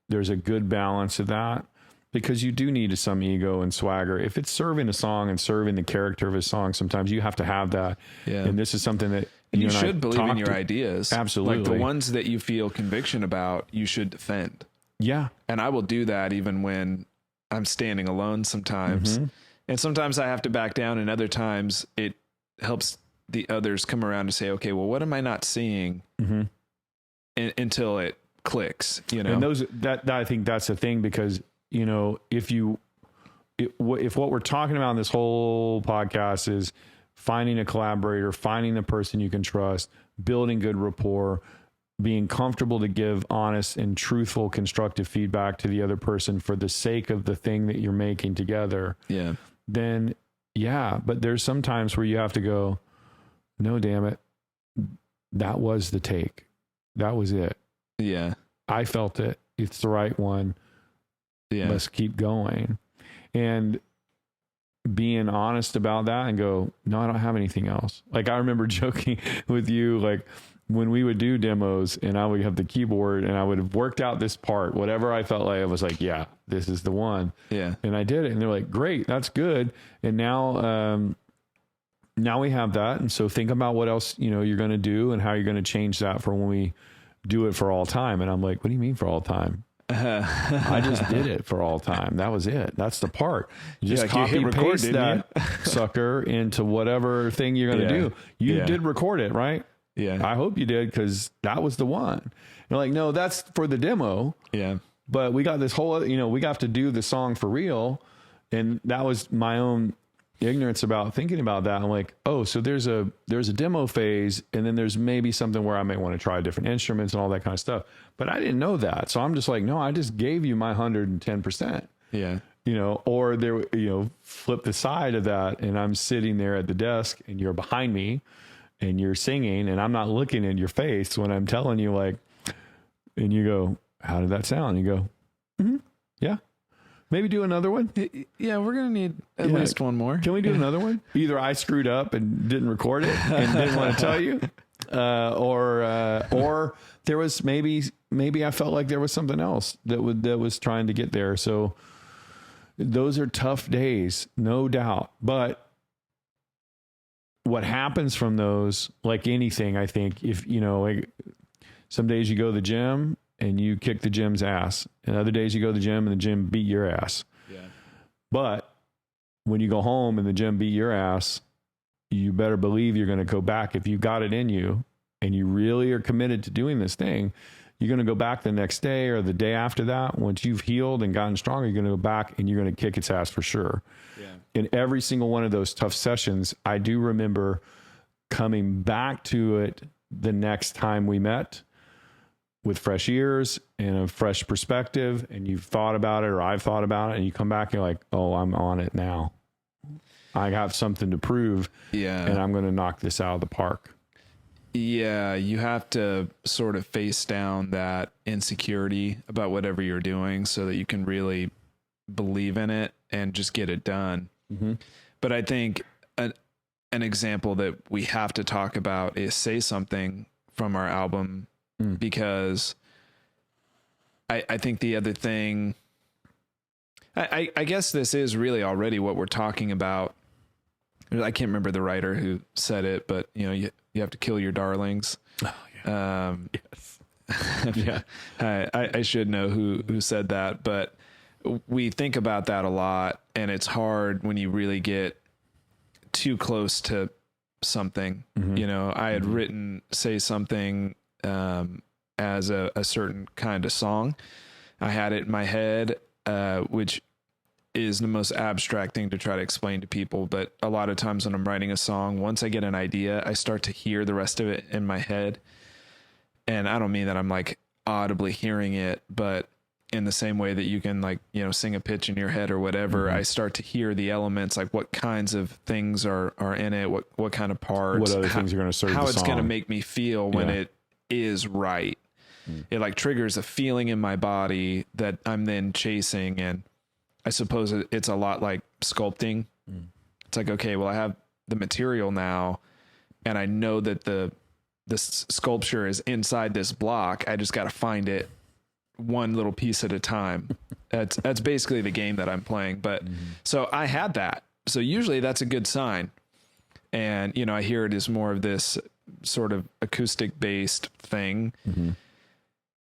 there's a good balance of that, because you do need some ego and swagger. If it's serving a song and serving the character of a song, sometimes you have to have that. Yeah. And this is something that you should believe in your ideas. Absolutely. Like the ones that you feel conviction about, you should defend. Yeah. And I will do that even when I'm standing alone sometimes. Mm-hmm. And sometimes I have to back down, and other times it helps the others come around to say, okay, well, what am I not seeing until it clicks, you know? And that I think that's the thing, because, you know, if what we're talking about in this whole podcast is finding a collaborator, finding the person you can trust, building good rapport, being comfortable to give honest and truthful, constructive feedback to the other person for the sake of the thing that you're making together. Yeah. Then but there's some times where you have to go, no, damn it. That was the take. That was it. Yeah. I felt it. It's the right one. Yeah. Let's keep going. And being honest about that and go, no, I don't have anything else. Like, I remember joking with you, like when we would do demos and I would have the keyboard and I would have worked out this part, whatever I felt like, I was like, yeah, this is the one. Yeah. And I did it. And they're like, great, that's good. And now we have that. And so think about what else, you know, you're going to do and how you're going to change that for when we do it for all time. And I'm like, what do you mean for all time? I just did it for all time. That was it. That's the part. You just copy paste that sucker into whatever thing you're going to do. You did record it, right? Yeah. I hope you did, because that was the one. You're like, no, that's for the demo. Yeah. But we got this whole, you know, we got to do the song for real. And that was my own ignorance about thinking about that. I'm like, oh, so there's a demo phase, and then there's maybe something where I may want to try different instruments and all that kind of stuff. But I didn't know that. So I'm just like, no, I just gave you my 110%. Yeah. You know, or there, you know, flip the side of that, and I'm sitting there at the desk and you're behind me and you're singing and I'm not looking in your face when I'm telling you, like, and you go, how did that sound? And you go, yeah. Maybe do another one. Yeah, we're going to need at least one more. Can we do another one? Either I screwed up and didn't record it and didn't want to tell you, or there was maybe I felt like there was something else that was trying to get there. So those are tough days, no doubt. But what happens from those, like anything, I think, if, you know, like, some days you go to the gym and you kick the gym's ass, and other days you go to the gym and the gym beat your ass. Yeah. But when you go home and the gym beat your ass, you better believe you're going to go back. If you got it in you and you really are committed to doing this thing, you're going to go back the next day or the day after that. Once you've healed and gotten stronger, you're going to go back and you're going to kick its ass for sure. Yeah. In every single one of those tough sessions, I do remember coming back to it the next time we met with fresh ears and a fresh perspective, and you've thought about it, or I've thought about it, and you come back and you're like, oh, I'm on it now. I have something to prove. Yeah. And I'm going to knock this out of the park. Yeah. You have to sort of face down that insecurity about whatever you're doing so that you can really believe in it and just get it done. Mm-hmm. But I think an example that we have to talk about is Say Something from our album, because I think the other thing, I guess this is really already what we're talking about. I can't remember the writer who said it, but you know, you have to kill your darlings. Oh, yeah. Yes. Yeah. I should know who said that, but we think about that a lot, and it's hard when you really get too close to something. You know, I had written Say Something as a certain kind of song. I had it in my head, which is the most abstract thing to try to explain to people. But a lot of times when I'm writing a song, once I get an idea, I start to hear the rest of it in my head. And I don't mean that I'm like audibly hearing it, but in the same way that you can like, you know, sing a pitch in your head or whatever, I start to hear the elements, like what kinds of things are in it, what kind of parts, what other things are going to serve how the it's song. going to make me feel when it is right. It like triggers a feeling in my body that I'm then chasing. And I suppose it's a lot like sculpting. It's like, okay, well, I have the material now and I know that this sculpture is inside this block. I just got to find it one little piece at a time. That's basically the game that I'm playing. But so I had that. So usually that's a good sign. And, you know, I hear it as more of this sort of acoustic based thing.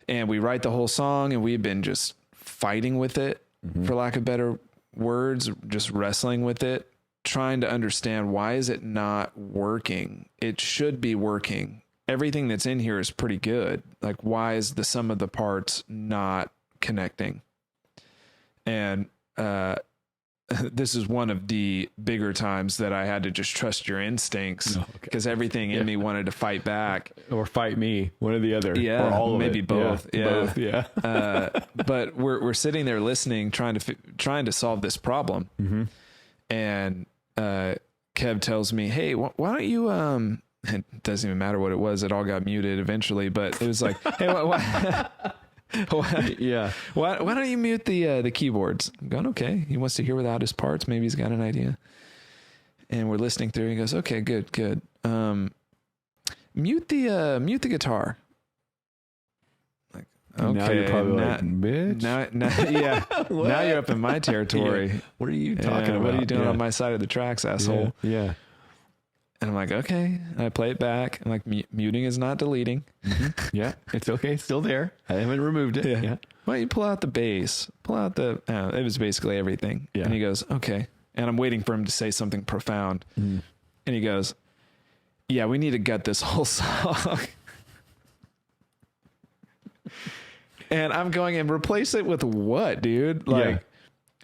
And we write the whole song and we've been just fighting with it, for lack of better words, just wrestling with it, trying to understand, why is it not working? It should be working. Everything that's in here is pretty good. Like, why is the sum of the parts not connecting? And this is one of the bigger times that I had to just trust your instincts, because everything in me wanted to fight back or fight me, one or the other. Yeah, or all of maybe it. both. Both. Yeah. But we're sitting there listening, trying to solve this problem. And Kev tells me, "Hey, why don't you it doesn't even matter what it was. It all got muted eventually, but it was like, hey, why don't you mute the keyboards?" I'm going, okay. He wants to hear without his parts. Maybe he's got an idea. And we're listening through. He goes, okay, good. Mute the guitar. Like, okay. Now you're probably like, bitch. Now you're up in my territory. Yeah. What are you talking about? What are you doing on my side of the tracks, asshole? Yeah. And I'm like, okay. And I play it back. I'm like, muting is not deleting. Yeah, it's okay. It's still there. I haven't removed it. Yeah. Why don't you pull out the bass? Pull out the... it was basically everything. Yeah. And he goes, okay. And I'm waiting for him to say something profound. And he goes, yeah, we need to gut this whole song. And I'm going, and replace it with what, dude? Like,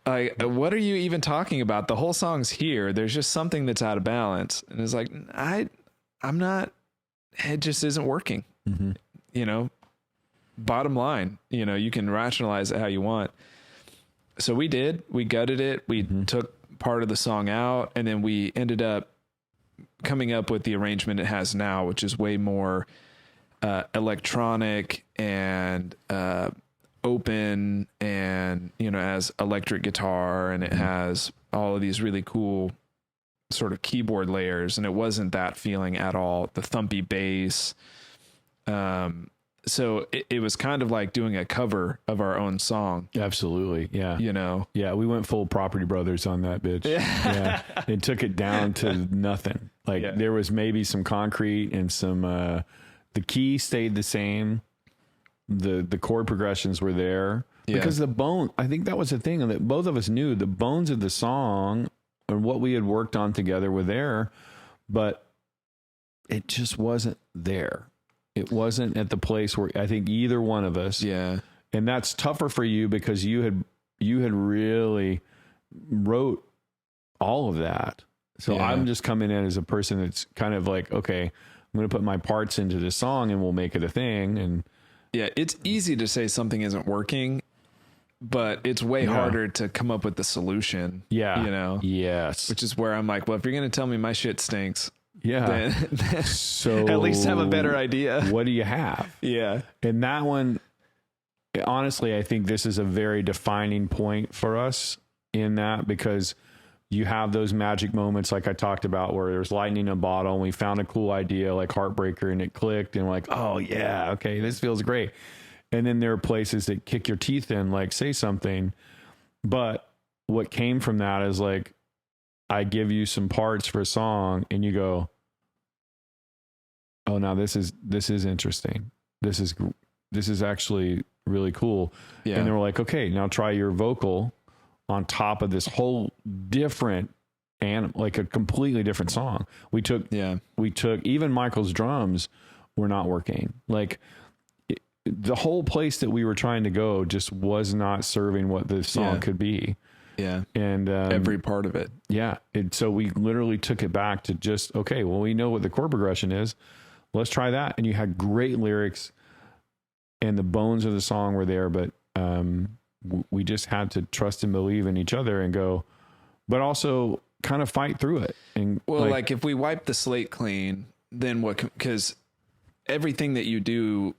what are you even talking about? The whole song's here. There's just something that's out of balance. And it's like, I'm not, it just isn't working. You know, bottom line, you know, you can rationalize it how you want. So we gutted it. We took part of the song out, and then we ended up coming up with the arrangement it has now, which is way more electronic and open, and, you know, as electric guitar, and it has all of these really cool sort of keyboard layers, and it wasn't that feeling at all, the thumpy bass. So it was kind of like doing a cover of our own song. Absolutely. Yeah. You know? Yeah. We went full Property Brothers on that bitch. Yeah. It took it down to nothing. Like there was maybe some concrete and some, the key stayed the same. The chord progressions were there because the bone, I think that was the thing that both of us knew, the bones of the song and what we had worked on together were there, but it just wasn't there. It wasn't at the place where I think either one of us. Yeah. And that's tougher for you because you had really wrote all of that. So I'm just coming in as a person that's kind of like, okay, I'm going to put my parts into this song and we'll make it a thing. And yeah, it's easy to say something isn't working, but it's way harder to come up with the solution. Yeah. You know? Yes. Which is where I'm like, well, if you're going to tell me my shit stinks, then so at least have a better idea. What do you have? Yeah. And that one, honestly, I think this is a very defining point for us in that, because you have those magic moments like I talked about where there's lightning in a bottle and we found a cool idea like Heartbreaker and it clicked and we're like, oh yeah, okay, this feels great. And then there are places that kick your teeth in, like Say Something. But what came from that is like, I give you some parts for a song and you go, oh, now this is interesting. This is actually really cool. Yeah. And then we're like, okay, now try your vocal on top of this whole different and like a completely different song. We took even Michael's drums were not working. Like the whole place that we were trying to go just was not serving what the song could be. Yeah. And Every part of it. yeah. And so we literally took it back to just, okay, well, we know what the chord progression is. Let's try that. And you had great lyrics and the bones of the song were there, but we just had to trust and believe in each other and go, but also kind of fight through it. And well, like if we wipe the slate clean, then what, because everything that you do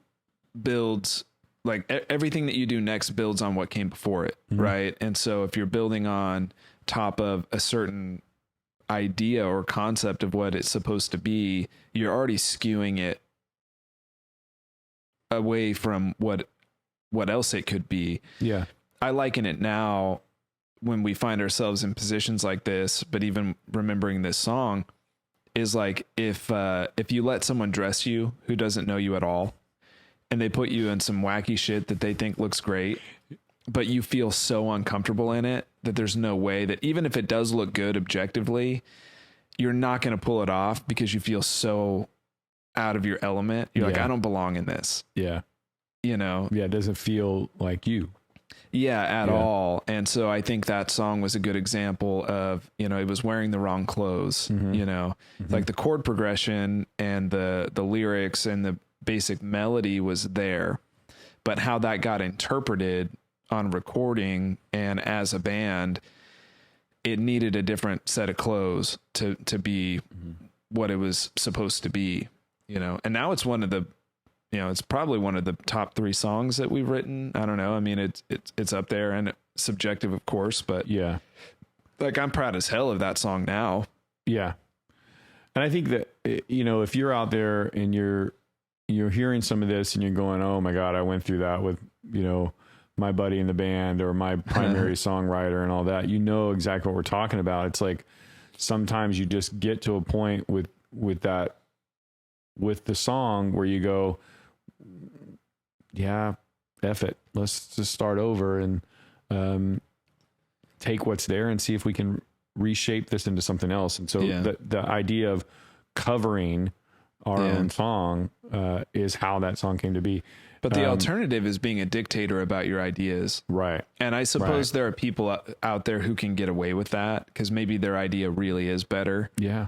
builds, like everything that you do next builds on what came before it. Mm-hmm. Right. And so if you're building on top of a certain idea or concept of what it's supposed to be, you're already skewing it away from what else it could be. Yeah. I liken it now when we find ourselves in positions like this, but even remembering this song is like, if you let someone dress you who doesn't know you at all, and they put you in some wacky shit that they think looks great, but you feel so uncomfortable in it that there's no way that, even if it does look good objectively, you're not going to pull it off because you feel so out of your element. You're like, I don't belong in this. Yeah. You know? Yeah. It doesn't feel like you. Yeah, at all. And so I think that song was a good example of, you know, it was wearing the wrong clothes, you know, like the chord progression and the lyrics and the basic melody was there, but how that got interpreted on recording and as a band, it needed a different set of clothes to be what it was supposed to be, you know. And now it's one of the, you know, it's probably one of the top 3 songs that we've written. I don't know. I mean, it's up there and subjective, of course, but yeah, like I'm proud as hell of that song now. Yeah. And I think that, you know, if you're out there and you're hearing some of this and you're going, oh my God, I went through that with, you know, my buddy in the band or my primary songwriter and all that, you know exactly what we're talking about. It's like, sometimes you just get to a point with that, with the song where you go, yeah, F it. Let's just start over and take what's there and see if we can reshape this into something else. And so the idea of covering our own song is how that song came to be. But the alternative is being a dictator about your ideas. Right. And I suppose there are people out there who can get away with that because maybe their idea really is better. Yeah.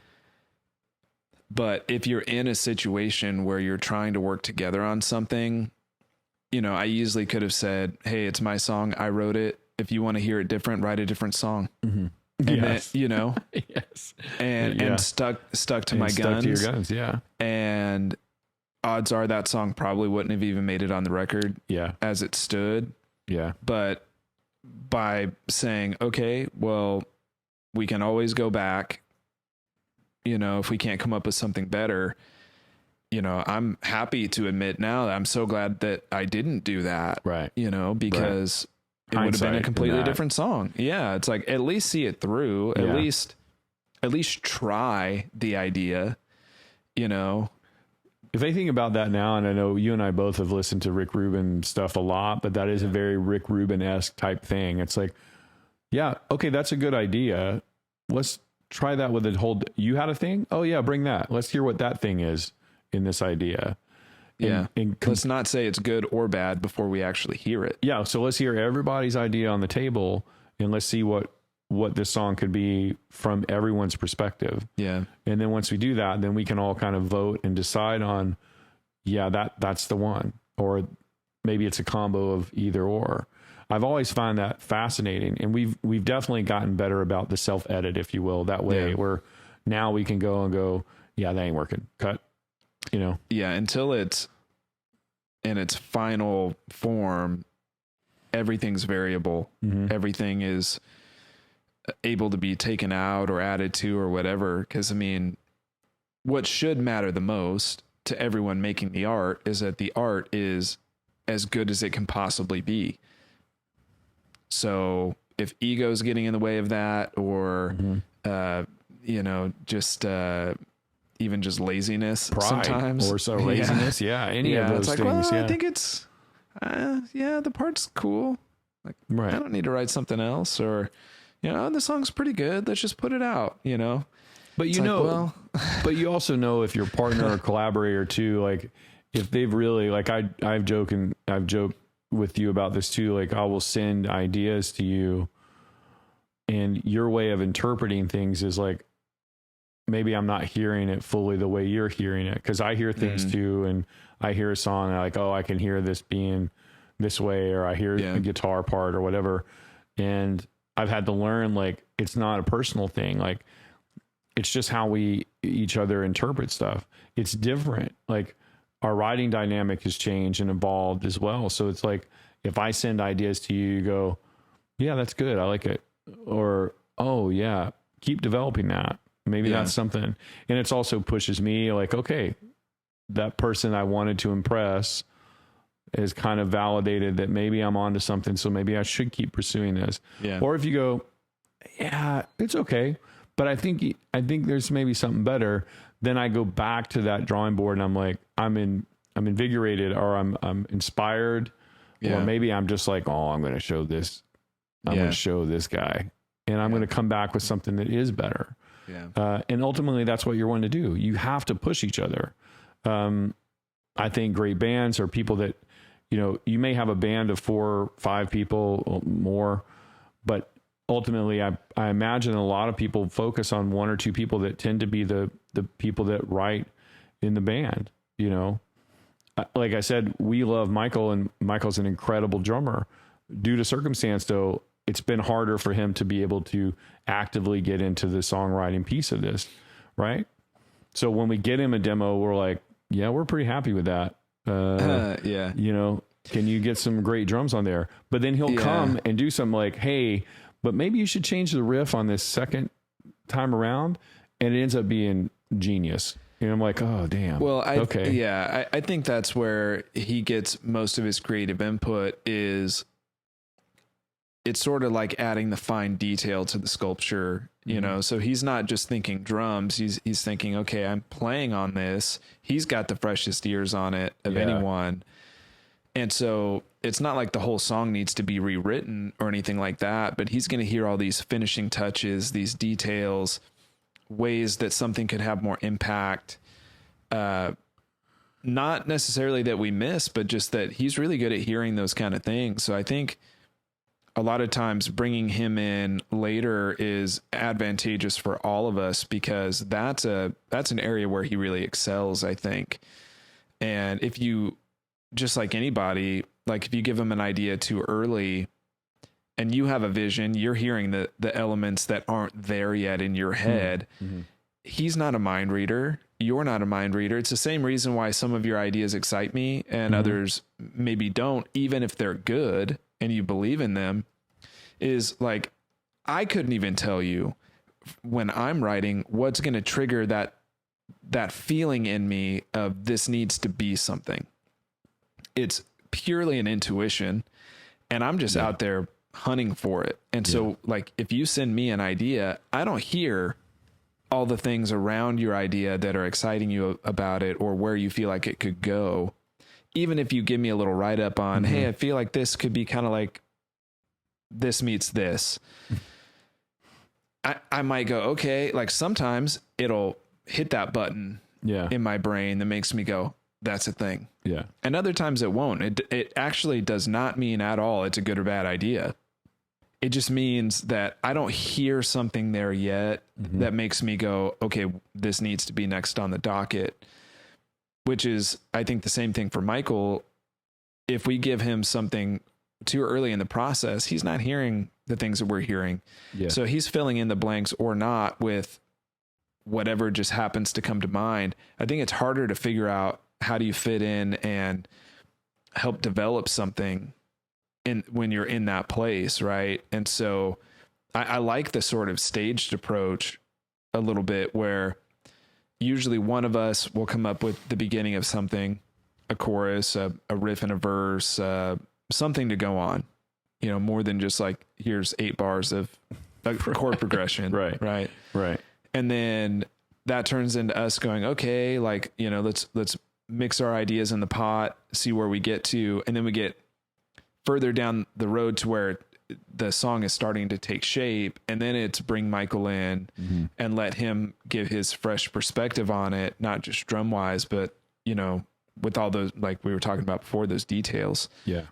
But if you're in a situation where you're trying to work together on something, you know, I easily could have said, hey, it's my song. I wrote it. If you want to hear it different, write a different song. Mm-hmm. And then, you know, and stuck to my guns. Stuck to your guns, yeah. And odds are that song probably wouldn't have even made it on the record as it stood. Yeah. But by saying, okay, well, we can always go back, you know, if we can't come up with something better, you know, I'm happy to admit now that I'm so glad that I didn't do that. Right. You know, because it would have been a completely different song. Yeah. It's like, at least see it through, at least try the idea, you know. If I think about that now, and I know you and I both have listened to Rick Rubin stuff a lot, but that is a very Rick Rubin-esque type thing. It's like, yeah, okay, that's a good idea. Let's try that with a whole, you had a thing? Oh yeah, bring that. Let's hear what that thing is in this idea. Yeah. Let's not say it's good or bad before we actually hear it. Yeah. So let's hear everybody's idea on the table and let's see what this song could be from everyone's perspective. Yeah. And then once we do that, then we can all kind of vote and decide on, yeah, that's the one, or maybe it's a combo of either or. I've always found that fascinating, and we've definitely gotten better about the self-edit, if you will, that way where now we can go, yeah, that ain't working. Cut, you know? Yeah. Until it's in its final form, everything's variable. Mm-hmm. Everything is able to be taken out or added to or whatever. Because I mean, what should matter the most to everyone making the art is that the art is as good as it can possibly be. So if ego's getting in the way of that, or you know, just even just laziness, pride, sometimes, or so laziness, any of those it's like, things. Well, I think it's the part's cool. Like, I don't need to write something else, or you know, the song's pretty good. Let's just put it out, you know. But you know, but you also know if your partner or collaborator too, like if they've really, like I've joked with you about this too. Like I will send ideas to you and your way of interpreting things is like, maybe I'm not hearing it fully the way you're hearing it. Cause I hear things too. And I hear a song and I'm like, oh, I can hear this being this way, or I hear a guitar part or whatever. And I've had to learn, like, it's not a personal thing. Like, it's just how we each other interpret stuff. It's different. Like, our writing dynamic has changed and evolved as well. So it's like, if I send ideas to you, you go, yeah, that's good, I like it. Or, oh yeah, keep developing that. Maybe that's something. And it's also pushes me like, okay, that person I wanted to impress has kind of validated that maybe I'm onto something. So maybe I should keep pursuing this. Yeah. Or if you go, yeah, it's okay, but I think there's maybe something better. Then I go back to that drawing board and I'm like, I'm invigorated, or I'm inspired, or maybe I'm just like, oh, I'm going to show this. I'm going to show this guy, and I'm going to come back with something that is better. Yeah. And ultimately that's what you're wanting to do. You have to push each other. I think great bands are people that, you may have a band of 4 or 5 people or more, but ultimately I imagine a lot of people focus on 1 or 2 people that tend to be the people that write in the band. Like I said, we love Michael, and Michael's an incredible drummer. Due to circumstance though, it's been harder for him to be able to actively get into the songwriting piece of this. Right. So when we get him a demo, we're like, yeah, we're pretty happy with that. Can you get some great drums on there? But then he'll come and do some like, hey, but maybe you should change the riff on this second time around. And it ends up being genius. And I'm like, oh, damn. Well, I think that's where he gets most of his creative input. Is it's sort of like adding the fine detail to the sculpture, so he's not just thinking drums. He's thinking, okay, I'm playing on this. He's got the freshest ears on it of anyone. And so it's not like the whole song needs to be rewritten or anything like that, but he's going to hear all these finishing touches, these details, ways that something could have more impact. Not necessarily that we miss, but just that he's really good at hearing those kind of things. So I think a lot of times bringing him in later is advantageous for all of us, because that's an area where he really excels, I think. And if you, just like anybody, like if you give him an idea too early and you have a vision, you're hearing the elements that aren't there yet in your head. Mm-hmm. He's not a mind reader. You're not a mind reader. It's the same reason why some of your ideas excite me and others maybe don't, even if they're good and you believe in them. Is like, I couldn't even tell you when I'm writing what's going to trigger that feeling in me of this needs to be something. It's purely an intuition, and I'm just out there hunting for it. And so like, if you send me an idea, I don't hear all the things around your idea that are exciting you about it or where you feel like it could go. Even if you give me a little write up on, hey, I feel like this could be kind of like this meets this. I might go, okay. Like sometimes it'll hit that button in my brain that makes me go, that's a thing. Yeah. And other times it won't. It actually does not mean at all it's a good or bad idea. It just means that I don't hear something there yet that makes me go, okay, this needs to be next on the docket, which is, I think, the same thing for Michael. If we give him something too early in the process, he's not hearing the things that we're hearing. Yeah. So he's filling in the blanks or not with whatever just happens to come to mind. I think it's harder to figure out how do you fit in and help develop something when you're in that place. Right. And so I like the sort of staged approach a little bit, where usually one of us will come up with the beginning of something, a chorus, a riff and a verse, something to go on, more than just like, here's 8 bars of a chord progression. Right. And then that turns into us going, okay, like, let's mix our ideas in the pot, see where we get to. And then we get further down the road to where the song is starting to take shape. And then it's bring Michael in and let him give his fresh perspective on it, not just drum wise, but, with all those, like we were talking about before, those details. Yeah.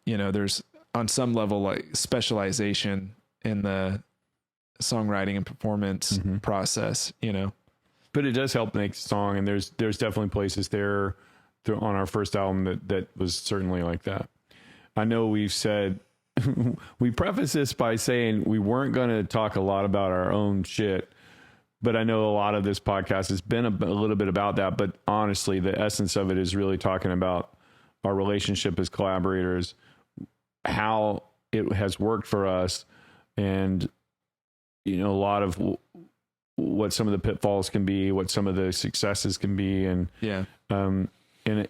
There's on some level like specialization in the songwriting and performance process, you know. But it does help make the song, and there's definitely places there on our first album that was certainly like that. I know we've said we preface this by saying we weren't going to talk a lot about our own shit, but I know a lot of this podcast has been a little bit about that. But honestly, the essence of it is really talking about our relationship as collaborators, how it has worked for us, and you know, a lot of what some of the pitfalls can be, what some of the successes can be, and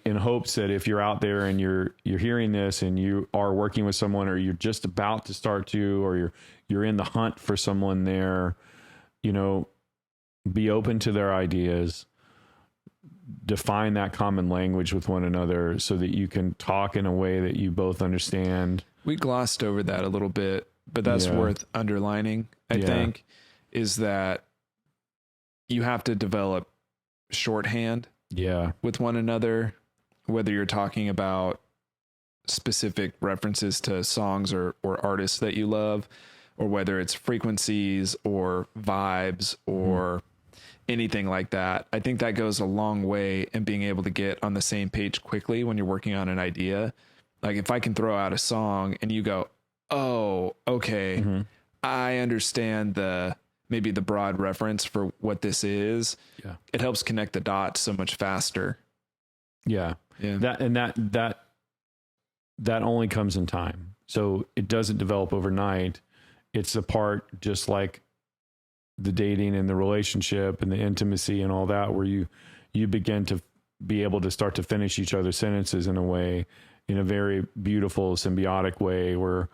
in hopes that if you're out there and you're hearing this and you are working with someone, or you're just about to start to, or you're in the hunt for someone there, you know, be open to their ideas, define that common language with one another so that you can talk in a way that you both understand. We glossed over that a little bit, but that's worth underlining, I think, is that you have to develop shorthand with one another, whether you're talking about specific references to songs or artists that you love, or whether it's frequencies or vibes or anything like that. I think that goes a long way in being able to get on the same page quickly when you're working on an idea. Like if I can throw out a song and you go, oh, okay, I understand maybe the broad reference for what this is. Yeah. It helps connect the dots so much faster. Yeah. That only comes in time. So it doesn't develop overnight. It's a part, just like the dating and the relationship and the intimacy and all that, where you begin to be able to start to finish each other's sentences in a way, in a very beautiful symbiotic way, where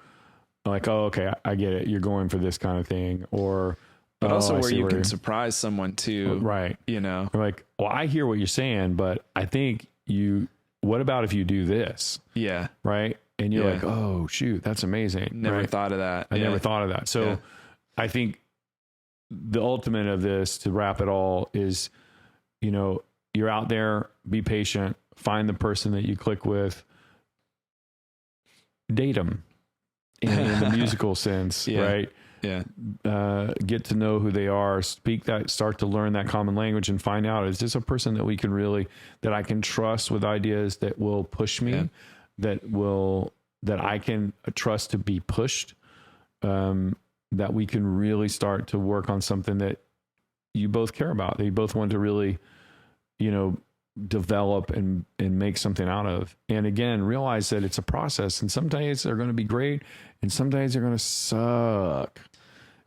like, oh, okay, I get it. You're going for this kind of thing. Or, but also where you can surprise someone too. Right. You know, you're like, well, I hear what you're saying, but I think what about if you do this? Yeah. Right. And you're like, oh shoot, that's amazing. Never thought of that. I never thought of that. So I think the ultimate of this, to wrap it all, is, you know, you're out there, be patient, find the person that you click with, date them in the musical sense, right? Yeah. Get to know who they are, start to learn that common language, and find out, is this a person that that I can trust with ideas that will push me, that I can trust to be pushed, that we can really start to work on something that you both care about, that you both want to really, you know, develop and make something out of. And again, realize that it's a process, and some days they're going to be great and some days they're going to suck,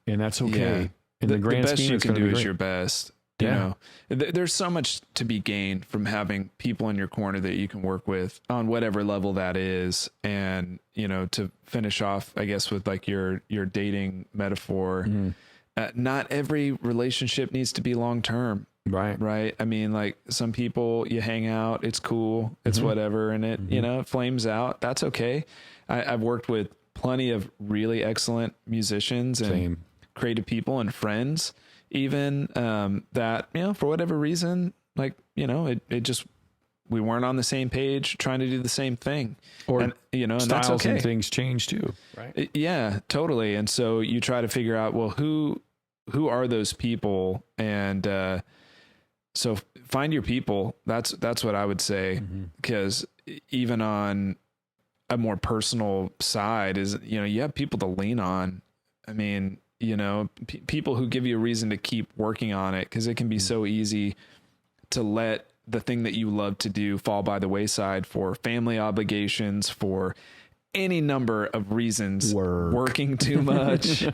and that's okay. In the grand best scheme, you can do is your best. You know, there's so much to be gained from having people in your corner that you can work with on whatever level that is. And, you know, to finish off, I guess, with like your dating metaphor, not every relationship needs to be long-term. Right. I mean, like some people, you hang out, it's cool, it's whatever. And it, you know, it flames out. That's okay. I've worked with plenty of really excellent musicians and creative people and friends, even that, you know, for whatever reason, like, you know, it just, we weren't on the same page trying to do the same thing, or, you know, and styles that's okay. And things change too. Right. Yeah, totally. And so you try to figure out, well, who are those people? And so find your people. That's what I would say, because even on a more personal side is, you know, you have people to lean on. I mean, you know, people who give you a reason to keep working on it, because it can be so easy to let the thing that you love to do fall by the wayside for family obligations, for any number of reasons, working too much, you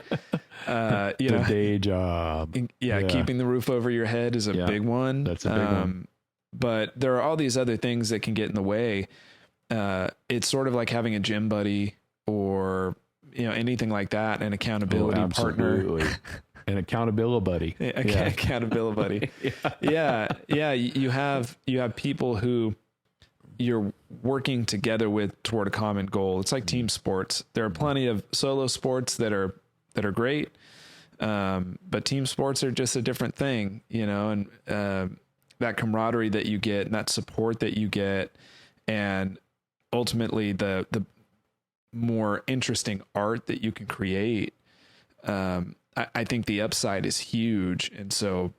know, day job. Keeping the roof over your head is a big one. That's a big one. But there are all these other things that can get in the way. It's sort of like having a gym buddy, or, you know, anything like that, an accountability partner. An accountability buddy. Accountability buddy. You have people who you're working together with toward a common goal. It's like team sports. There are plenty of solo sports that are great. But team sports are just a different thing, you know, and that camaraderie that you get and that support that you get, and ultimately the more interesting art that you can create. I think the upside is huge. And so,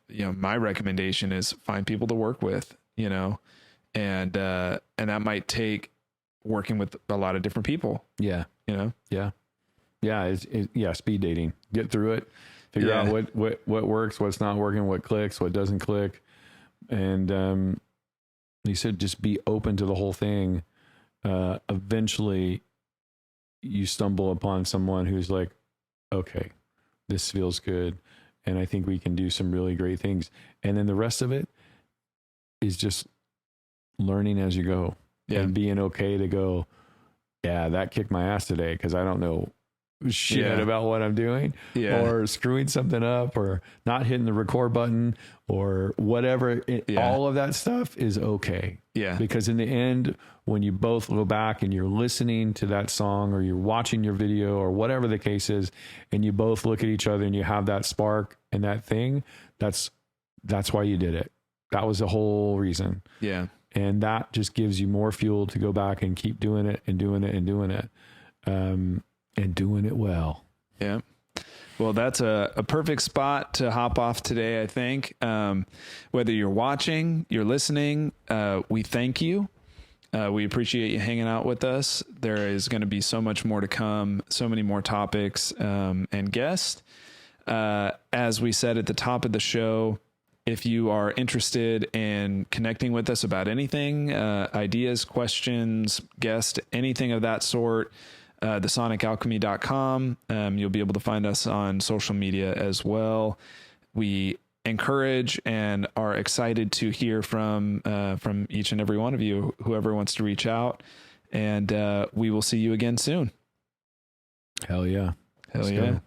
my recommendation is find people to work with, and that might take working with a lot of different people. Yeah. Yeah. Yeah. Speed dating, get through it, figure out what works, what's not working, what clicks, what doesn't click. And, he said, just be open to the whole thing. Eventually you stumble upon someone who's like, okay, this feels good. And I think we can do some really great things. And then the rest of it is just learning as you go and being okay to go, yeah, that kicked my ass today, 'cause I don't know shit about what I'm doing, or screwing something up, or not hitting the record button, or whatever. All of that stuff is okay. Yeah. Because in the end, when you both go back and you're listening to that song, or you're watching your video, or whatever the case is, and you both look at each other and you have that spark and that thing, that's why you did it. That was the whole reason. Yeah. And that just gives you more fuel to go back and keep doing it and doing it and doing it. And doing it well. Yeah. Well, that's a perfect spot to hop off today, I think. Whether you're watching, you're listening, we thank you. We appreciate you hanging out with us. There is going to be so much more to come, so many more topics and guests. As we said at the top of the show, if you are interested in connecting with us about anything, ideas, questions, guests, anything of that sort, thesonicalchemy.com. You'll be able to find us on social media as well. We encourage and are excited to hear from each and every one of you, whoever wants to reach out, and we will see you again soon. Hell yeah. Hell yeah.